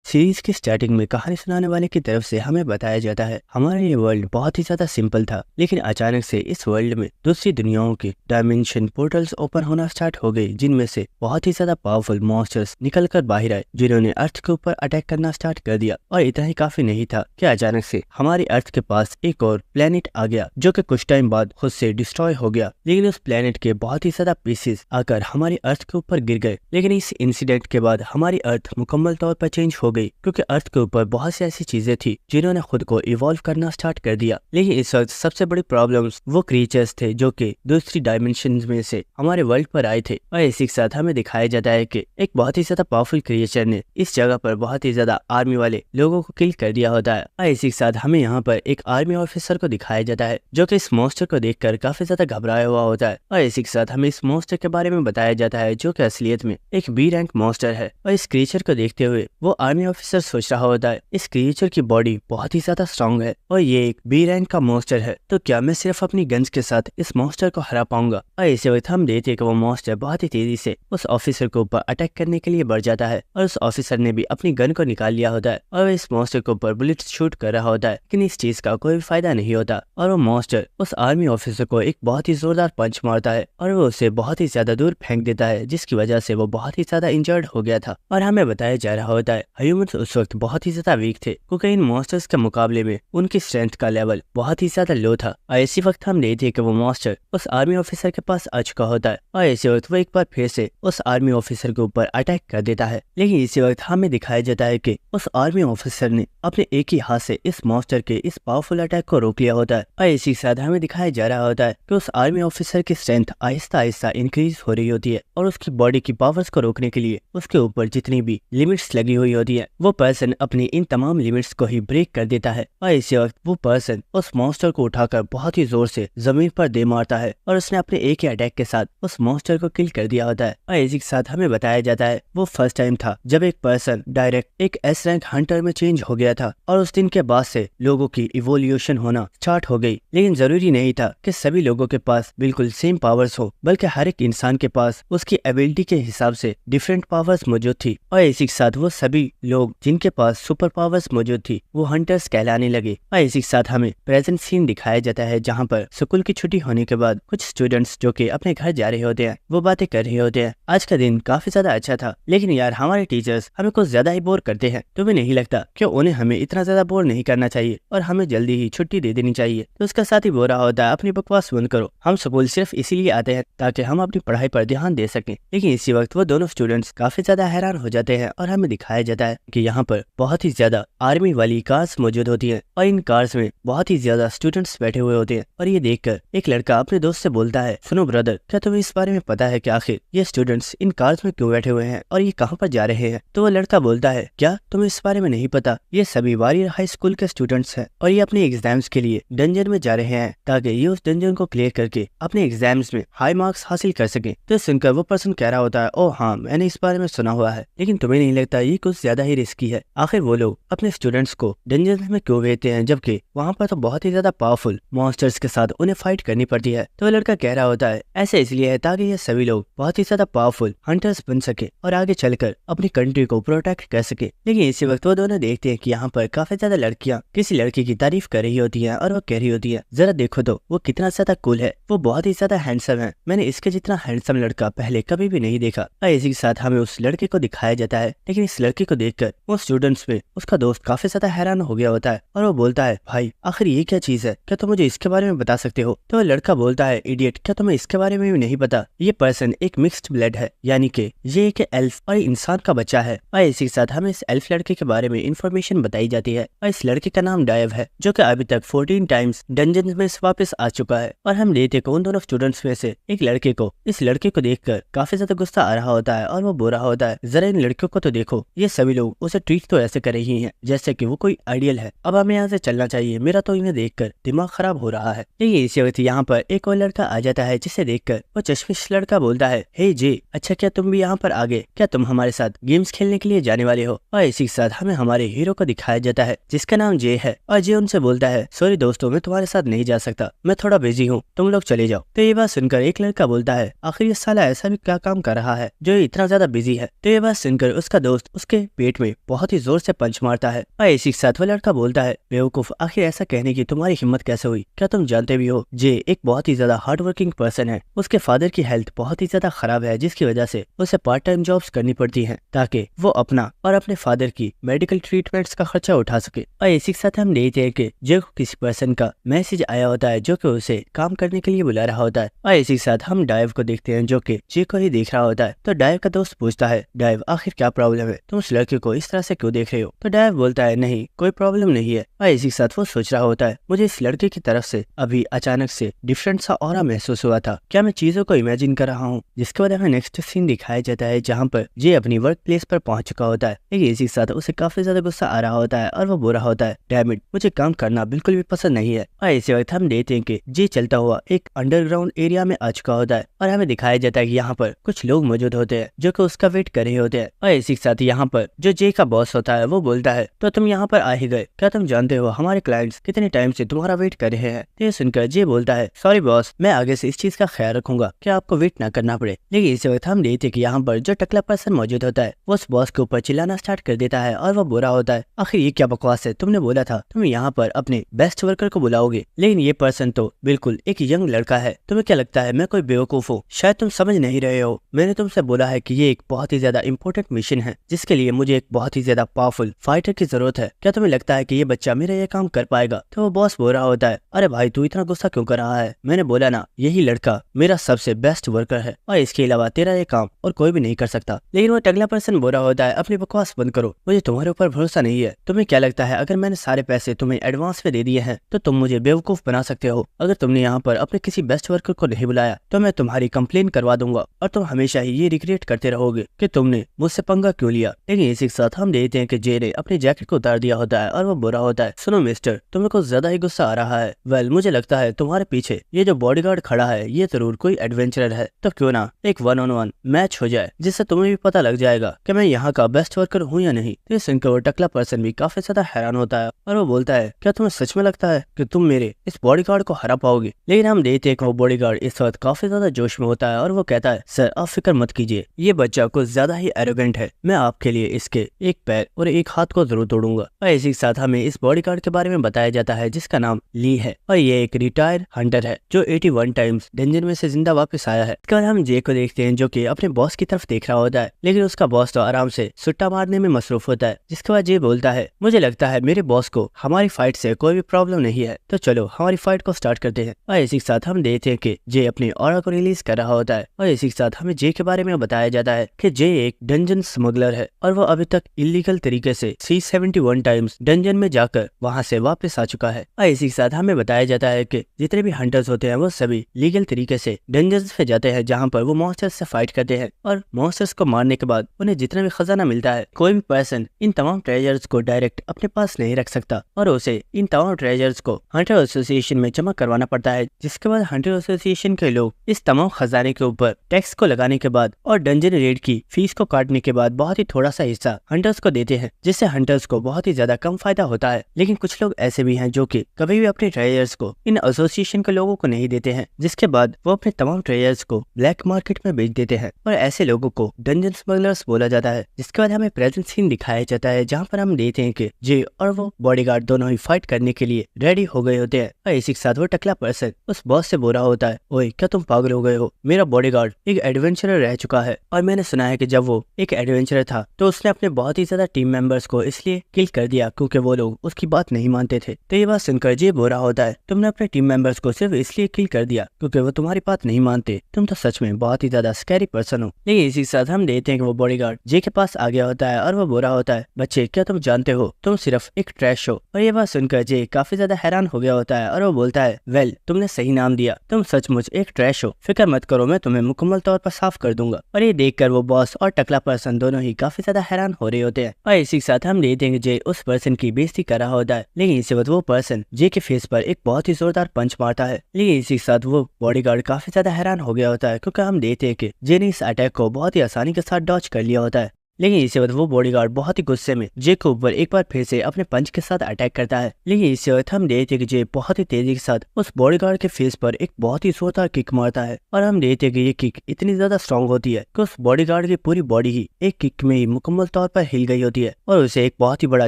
Series की starting में कहानी सुनाने वाले की तरफ से हमें बताया जाता है हमारा ये वर्ल्ड बहुत ही ज्यादा सिंपल था, लेकिन अचानक से इस वर्ल्ड में दूसरी दुनियाओं के डायमेंशन पोर्टल्स ओपन होना स्टार्ट हो गए, जिनमें से बहुत ही ज्यादा पावरफुल मॉन्स्टर्स निकल कर बाहर आए, जिन्होंने अर्थ के ऊपर अटैक करना स्टार्ट कर दिया। और इतना ही काफी नहीं था कि अचानक से हमारी अर्थ के पास एक और प्लेनेट आ गया, जो कि कुछ टाइम बाद खुद से डिस्ट्रॉय हो गया। लेकिन उस प्लेनेट के बहुत ही ज्यादा पीसेस आकर हमारी अर्थ के ऊपर गिर गए। लेकिन इस इंसिडेंट के बाद हमारी अर्थ मुकम्मल तौर पर चेंज हो गई, क्योंकि अर्थ के ऊपर बहुत सी ऐसी चीजें थी जिन्होंने खुद को इवॉल्व करना स्टार्ट कर दिया। लेकिन इस वक्त सबसे बड़ी प्रॉब्लम्स वो क्रीचर्स थे जो कि दूसरी डायमेंशन में से हमारे वर्ल्ड पर आए थे। और इसी के साथ हमें दिखाया जाता है कि एक बहुत ही ज्यादा पावरफुल क्रिएचर ने इस जगह पर बहुत ही ज्यादा आर्मी वाले लोगों को किल कर दिया होता है। और इसी के साथ हमें यहाँ पर एक आर्मी ऑफिसर को दिखाया जाता है जो कि इस मॉन्स्टर को देखकर काफी ज्यादा घबराया हुआ होता है। और इसी के साथ हमें इस मॉन्स्टर के बारे में बताया जाता है जो कि असलियत में एक बी रैंक मॉन्स्टर है। और इस क्रिएचर को देखते हुए वो आर्मी ऑफिसर सोच रहा होता है इस क्रिएचर की बॉडी बहुत ही ज्यादा स्ट्रॉन्ग है और ये एक बी रैंक का मॉन्स्टर है, तो क्या मैं सिर्फ अपनी गन्स के साथ इस मॉन्स्टर को हरा पाऊंगा। और इसी वक्त हम देखते हैं कि वो मॉन्स्टर बहुत ही तेजी से उस ऑफिसर के ऊपर अटैक करने के लिए बढ़ जाता है और उस ऑफिसर ने भी अपनी गन को निकाल लिया होता है और इस मॉन्स्टर के ऊपर बुलेट शूट कर रहा होता है, लेकिन इस चीज का कोई फायदा नहीं होता। और वो मॉन्स्टर उस आर्मी ऑफिसर को एक बहुत ही जोरदार पंच मारता है और वो उसे बहुत ही ज्यादा दूर फेंक देता है, जिसकी वजह से वो बहुत ही ज्यादा इंजर्ड हो गया था। और हमें बताया जा रहा होता है ह्यूमंस उस वक्त बहुत ही ज्यादा वीक थे, क्योंकि इन मॉन्स्टर्स के मुकाबले में उनकी स्ट्रेंथ का लेवल बहुत ही ज्यादा लो था। और इसी वक्त हम देखते हैं कि वो मॉन्स्टर उस आर्मी ऑफिसर के पास आ चुका होता है और इसी वक्त वो एक बार फिर से उस आर्मी ऑफिसर के ऊपर अटैक कर देता है। लेकिन इसी वक्त हमें दिखाया जाता है कि उस आर्मी ऑफिसर ने अपने एक ही हाथ से इस मॉन्स्टर के इस पावरफुल अटैक को रोक लिया होता है। और इसी के साथ हमें दिखाया जा रहा होता है कि उस आर्मी ऑफिसर की स्ट्रेंथ आहिस्ता आहिस्ता इंक्रीज हो रही होती है और उसकी बॉडी की पावर्स को रोकने के लिए उसके ऊपर जितनी भी लिमिट्स लगी हुई होती है वो पर्सन अपनी इन तमाम लिमिट्स को ही ब्रेक कर देता है। और इसी वक्त वो पर्सन उस मॉन्स्टर को उठाकर बहुत ही जोर से जमीन पर दे मारता है और उसने अपने एक ही अटैक के साथ उस मॉन्स्टर को किल कर दिया होता है। और इसी के साथ हमें बताया जाता है वो फर्स्ट टाइम था जब एक पर्सन डायरेक्ट एक एस रैंक हंटर में चेंज हो गया था और उस दिन के बाद से लोगों की इवोल्यूशन होना स्टार्ट हो गई। लेकिन जरूरी नहीं था कि सभी लोगों के पास बिल्कुल सेम पावर्स हो, बल्कि हर एक इंसान के पास उसकी एबिलिटी के हिसाब से डिफरेंट पावर्स मौजूद थी। और इसी के साथ वो सभी लोग जिनके पास सुपर पावर्स मौजूद थी वो हंटर्स कहलाने लगे। और इसी के साथ हमें प्रेजेंट सीन दिखाया जाता है जहाँ पर स्कूल की छुट्टी होने के बाद कुछ स्टूडेंट्स जो कि अपने घर जा रहे होते हैं वो बातें कर रहे होते हैं। आज का दिन काफी ज्यादा अच्छा था, लेकिन यार हमारे टीचर्स हमें कुछ ज्यादा ही बोर करते हैं। तुम्हें नहीं लगता कि उन्हें हमें इतना ज्यादा बोर नहीं करना चाहिए और हमें जल्दी ही छुट्टी दे देनी चाहिए। तो उसका साथ ही बोल रहा होता है अपनी बकवास बंद करो, हम स्कूल सिर्फ इसीलिए आते हैं ताकि हम अपनी पढ़ाई पर ध्यान दे सकें। लेकिन इसी वक्त वो दोनों स्टूडेंट्स काफी ज्यादा हैरान हो जाते हैं और हमें दिखाया जाता है कि यहाँ पर बहुत ही ज्यादा आर्मी वाली कार्स मौजूद होती है और इन कार्स में बहुत ही ज्यादा स्टूडेंट्स बैठे हुए होते हैं। और ये देखकर एक लड़का अपने दोस्त से बोलता है, सुनो ब्रदर, क्या तुम्हें इस बारे में पता है कि आखिर ये स्टूडेंट्स इन कार्स में क्यों बैठे हुए हैं और ये कहाँ पर जा रहे हैं। तो वो लड़का बोलता है, क्या तुम्हें इस बारे में नहीं पता, ये सभी वॉरियर हाई स्कूल के स्टूडेंट्स हैं और ये अपने एग्जाम्स के लिए डंजन में जा रहे हैं ताकि ये उस डंजन को क्लियर करके अपने एग्जाम्स में हाई मार्क्स हासिल कर सके। तो सुनकर वो पर्सन कह रहा होता है, ओ हाँ, मैंने इस बारे में सुना हुआ है, लेकिन तुम्हें नहीं लगता ये कुछ ज्यादा ही रिस्की है। आखिर वो लोग अपने स्टूडेंट्स को डंजन में क्यों भेजते हैं जबकि वहाँ पर तो बहुत ही ज्यादा पावरफुल मॉन्स्टर्स के साथ उन्हें फाइट करनी पड़ती है। तो लड़का कह रहा होता है ऐसे इसलिए है ताकि ये सभी लोग बहुत ही ज्यादा पावरफुल हंटर्स बन सके और आगे चलकर अपनी कंट्री को प्रोटेक्ट कर सके। लेकिन इसी वक्त वो दोनों देखते हैं कि यहाँ पर काफी ज्यादा लड़कियां किसी लड़की की तारीफ कर रही होती है और वो कह रही होती है, जरा देखो तो वो कितना ज्यादा कूल है, वो बहुत ही ज्यादा हैंडसम है, मैंने इसके जितना हैंडसम लड़का पहले कभी भी नहीं देखा। और इसी के साथ हमें उस लड़के को दिखाया जाता है, लेकिन इस लड़के को देखकर वो स्टूडेंट्स में उसका दोस्त काफी ज्यादा हैरान हो गया होता है और वो बोलता है, भाई आखिर ये क्या चीज है, क्या तुम मुझे इसके बारे में बता सकते हो। तो लड़का बोलता है, इडियट, क्या तुम्हें इसके बारे में भी नहीं पता, ये पर्सन एक मिक्स्ड ब्लड है, यानी कि ये एक एल्फ और इंसान का बच्चा है। और इसी के साथ हमें इस एल्फ लड़के के बारे में इंफॉर्मेशन बताई जाती है और इस लड़के का नाम डायव है, जो कि अभी तक 14 टाइम्स डंजन में वापस आ चुका है। और हम देखते हैं उन दोनों स्टूडेंट्स में से एक लड़के को इस लड़के को देखकर काफी ज्यादा गुस्सा आ रहा होता है और वो बोल रहा होता है, जरा इन लड़कियों को तो देखो, ये सभी लोग उसे ट्रीट तो ऐसे कर रही हैं जैसे कि वो कोई आइडियल है, अब हमें यहाँ से चलना चाहिए, मेरा तो इन्हें देखकर दिमाग खराब हो रहा है। लेकिन इसी वक्त यहाँ पर एक और लड़का आ जाता है जिसे देखकर वो चश्मिश लड़का बोलता है, हे जे, अच्छा क्या तुम भी यहाँ पर आ गए, क्या तुम हमारे साथ गेम्स खेलने के लिए जाने वाले हो। और इसी के साथ हमें हमारे हीरो को दिखाया जाता है जिसका नाम जे है और जे उनसे बोलता है, सॉरी दोस्तों, मैं तुम्हारे साथ नहीं जा सकता, मैं थोड़ा बिजी हूँ, तुम लोग चले जाओ। तो ये बात सुनकर एक लड़का बोलता है, आखिर ये साला ऐसा भी क्या काम कर रहा है जो इतना ज्यादा बिजी है। तो ये बात सुनकर उसका दोस्त उसके पेट में में बहुत ही जोर से पंच मारता है और इसी के साथ वो लड़का बोलता है, बेवकूफ, आखिर ऐसा कहने की तुम्हारी हिम्मत कैसे हुई? क्या तुम जानते भी हो जे एक बहुत ही ज्यादा हार्ड वर्किंग पर्सन है। उसके फादर की हेल्थ बहुत ही ज्यादा खराब है, जिसकी वजह से उसे पार्ट टाइम जॉब्स करनी पड़ती हैं ताकि वो अपना और अपने फादर की मेडिकल ट्रीटमेंट्स का खर्चा उठा सके। और इसी के साथ हम देखते हैं कि जे को किसी पर्सन का मैसेज आया होता है जो कि उसे काम करने के लिए बुला रहा होता है। और इसी के साथ हम डाइव को देखते हैं जो कि जे को ही देख रहा होता है। तो डाइव का दोस्त पूछता है, डाइव, आखिर क्या प्रॉब्लम है? तुम उस लड़के को इस तरह से क्यों देख रहे हो? तो डाइव बोलता है, नहीं, कोई प्रॉब्लम नहीं है। और इसी के साथ वो सोच रहा होता है, मुझे इस लड़के की तरफ से अभी अचानक से डिफरेंट सा ऑरा महसूस हुआ था। क्या मैं चीजों को इमेजिन कर रहा हूँ? जिसके बाद हमें नेक्स्ट सीन दिखाया जाता है जहाँ पर जे अपनी वर्क प्लेस पर पहुंच चुका होता है। लेकिन इसी के साथ उसे काफी ज्यादा गुस्सा आ रहा होता है और वो बुरा होता है, डैम इट, मुझे काम करना बिल्कुल भी पसंद नहीं है। और इसी वक्त हम देखते हैं कि जे चलता हुआ एक अंडरग्राउंड एरिया में आ चुका होता है और हमें दिखाया जाता है कि यहाँ पर कुछ लोग मौजूद होते हैं जो कि उसका वेट कर रहे होते हैं। और इसी के साथ यहाँ पर जो जे का बॉस होता है वो बोलता है, तो तुम यहाँ पर आ ही गए, क्या तुम जानते हो हमारे क्लाइंट्स कितने टाइम से तुम्हारा वेट कर रहे हैं? ये सुनकर जे बोलता है, सॉरी बॉस, मैं आगे से इस चीज का ख्याल रखूंगा कि आपको वेट ना करना पड़े। लेकिन इसी वक्त हम देखते हैं कि यहाँ पर जो टकला पर्सन मौजूद होता है वो उस बॉस के ऊपर चिल्लाना स्टार्ट कर देता है और वो बुरा होता है, आखिर ये क्या बकवास है? तुमने बोला था तुम यहाँ पर अपने बेस्ट वर्कर को बुलाओगे, लेकिन ये पर्सन तो बिल्कुल एक यंग लड़का है। तुम्हें क्या लगता है मैं कोई बेवकूफ हूँ? शायद तुम समझ नहीं रहे हो। मैंने तुमसे बोला है कि ये एक बहुत ही ज्यादा इंपॉर्टेंट मिशन है जिसके लिए मुझे एक बहुत ही ज्यादा पावरफुल फाइटर की जरूरत है। क्या तुम्हें लगता है कि ये बच्चा मेरा ये काम कर पाएगा? तो वो बॉस बोल रहा होता है, अरे भाई, तू इतना गुस्सा क्यों कर रहा है? मैंने बोला ना, यही लड़का मेरा सबसे बेस्ट वर्कर है और इसके अलावा तेरा ये काम और कोई भी नहीं कर सकता। लेकिन वो टगला पर्सन बोल रहा होता है, अपनी बकवास बंद करो, मुझे तुम्हारे ऊपर भरोसा नहीं है। तुम्हें क्या लगता है अगर मैंने सारे पैसे तुम्हें एडवांस में दे दिए हैं तो तुम मुझे बेवकूफ बना सकते हो? अगर तुमने यहाँ पर अपने किसी बेस्ट वर्कर को नहीं बुलाया तो मैं तुम्हारी कंप्लेन करवा दूंगा और तुम हमेशा ही ये रिग्रेट करते रहोगे कि तुमने मुझसे पंगा क्यों लिया। लेकिन इसी के साथ हम देखते हैं कि जे ने अपने जैकेट को उतार दिया होता है और वो बुरा होता है, सुनो मिस्टर, तुम्हें कुछ ज्यादा ही गुस्सा आ रहा है। वेल, मुझे लगता है तुम्हारे पीछे ये जो बॉडीगार्ड खड़ा है ये जरूर कोई एडवेंचरर है, तो क्यों ना एक 1-on-1 मैच हो जाए जिससे तुम्हें भी पता लग जाएगा कि मैं यहाँ का बेस्ट वर्कर हूँ या नहीं। तो सुनकर वो टकला पर्सन भी काफी ज्यादा हैरान होता है और वो बोलता है, क्या तुम्हें सच में लगता है कि तुम मेरे इस बॉडीगार्ड को हरा पाओगे? लेकिन हम देखते हैं कि वो बॉडीगार्ड इस वक्त काफी ज्यादा जोश में होता है और वो कहता है, सर आप फिक्र मत कीजिए, ये बच्चा कुछ ज्यादा ही एरोगेंट है, मैं आपके लिए इसके एक पैर और एक हाथ को जरूर तोड़ूंगा। और इसी के साथ हमें इस बॉडीगार्ड के बारे में बताया जाता है जिसका नाम ली है और ये एक रिटायर्ड हंटर है जो 81 टाइम्स डेंजर में से जिंदा वापस आया है। इसके बाद हम जे को देखते हैं जो कि अपने बॉस की तरफ देख रहा होता है, लेकिन उसका बॉस तो आराम से सुट्टा मारने में मसरूफ होता है। जिसके बाद जे बोलता है, मुझे लगता है मेरे बॉस को हमारी फाइट से कोई भी प्रॉब्लम नहीं है, तो चलो हमारी फाइट को स्टार्ट करते हैं। और इसी के साथ हम देखते हैं कि जे अपनी ऑरा को रिलीज कर रहा होता है और इसी के साथ हमें जे के बारे में बताया जाता है कि जे एक डंजन स्मगलर है और वो अभी तक इलीगल तरीके से 71 टाइम्स डंजन में जाकर वहां से वापस आ चुका है। और इसी के साथ हमें बताया जाता है कि जितने भी हंटर्स होते हैं वो सभी लीगल तरीके से डंजन्स पे जाते हैं जहाँ पर वो मॉन्स्टर्स से फाइट करते हैं और मॉन्स्टर्स को मारने के बाद उन्हें जितना भी खजाना मिलता है, कोई भी पर्सन इन तमाम ट्रेजर्स को डायरेक्ट अपने पास नहीं रख सकता और उसे इन तमाम ट्रेजर्स को हंटर एसोसिएशन में जमा करवाना पड़ता है। जिसके बाद हंटर एसोसिएशन के लोग इस तमाम खजाने के ऊपर टैक्स को लगाने के बाद और डंजन रेड की फीस को काटने के बाद बहुत ही थोड़ा सा हिस्सा हंटर्स को देते हैं, जिससे हंटर्स को बहुत ही ज्यादा कम फायदा होता है। लेकिन कुछ लोग ऐसे भी हैं जो कि कभी भी अपने ट्रेजर्स को इन एसोसिएशन के लोगों को नहीं देते हैं, जिसके बाद वो अपने तमाम ट्रेजर्स को ब्लैक मार्केट में बेच देते हैं और ऐसे लोगों को डंजन स्मगलर्स बोला जाता है। जिसके बाद हमें प्रेजेंट सीन दिखाया जाता है जहाँ पर हम देखते हैं कि जे और वो बॉडीगार्ड दोनों ही फाइट करने के लिए रेडी हो गए होते हैं। और इसी के साथ वो टकला पर्सन उस बॉस से बोल रहा होता है, ओए क्या तुम पागल हो गए हो? मेरा बॉडीगार्ड एक एडवेंचरर रह चुका है और मैंने सुना है कि जब वो एक एडवेंचरर था तो उसने अपने बहुत ही ज्यादा टीम मेंबर्स को इसलिए किल कर दिया क्योंकि वो लोग उसकी बात नहीं मानते थे। तो ये बात सुनकर जे बोल रहा होता है, तुमने अपने टीम मेंबर्स को सिर्फ इसलिए किल कर दिया क्योंकि वो तुम्हारी बात नहीं मानते, तुम तो सच में बहुत ही ज्यादा स्कैरी पर्सन हो। लेकिन इसी के साथ हम देखते हैं कि वो बॉडीगार्ड जे के पास आ गया होता है और वो बोल रहा होता है, बच्चे क्या तुम जानते हो तुम सिर्फ एक ट्रैश हो। और ये बात सुनकर जे काफी ज्यादा हैरान हो गया होता है और वो बोलता है, वेल तुमने सही नाम दिया, तुम सचमुच एक ट्रैश हो, फिक्र मत करो मैं तुम्हें मुकम्मल तौर पर साफ कर दूंगा। और ये देखकर वो बॉस और टकला पर्सन दोनों ही काफी ज्यादा हैरान हो रहे होते हैं। और इसी के साथ हम देखते हैं कि जे उस पर्सन की बेइज्जती कर रहा होता है, लेकिन इसी वक्त वो पर्सन जे के फेस पर एक बहुत ही जोरदार पंच मारता है। लेकिन इसी के साथ वो बॉडीगार्ड काफी ज्यादा हैरान हो गया होता है क्योंकि हम देखते हैं कि जे ने इस अटैक को बहुत ही आसानी के साथ डॉज कर लिया होता है। लेकिन इसी वक्त वो बॉडीगार्ड बहुत ही गुस्से में जे के ऊपर एक बार फिर से अपने पंच के साथ अटैक करता है। लेकिन इसी वक्त हम देखते हैं कि जे बहुत ही तेजी के साथ उस बॉडीगार्ड के फेस पर एक बहुत ही जोरदार किक मारता है और हम देखते हैं कि ये किक इतनी ज्यादा स्ट्रॉन्ग होती है कि उस बॉडीगार्ड की पूरी बॉडी ही एक किक में ही मुकम्मल तौर पर हिल गई होती है और उसे एक बहुत ही बड़ा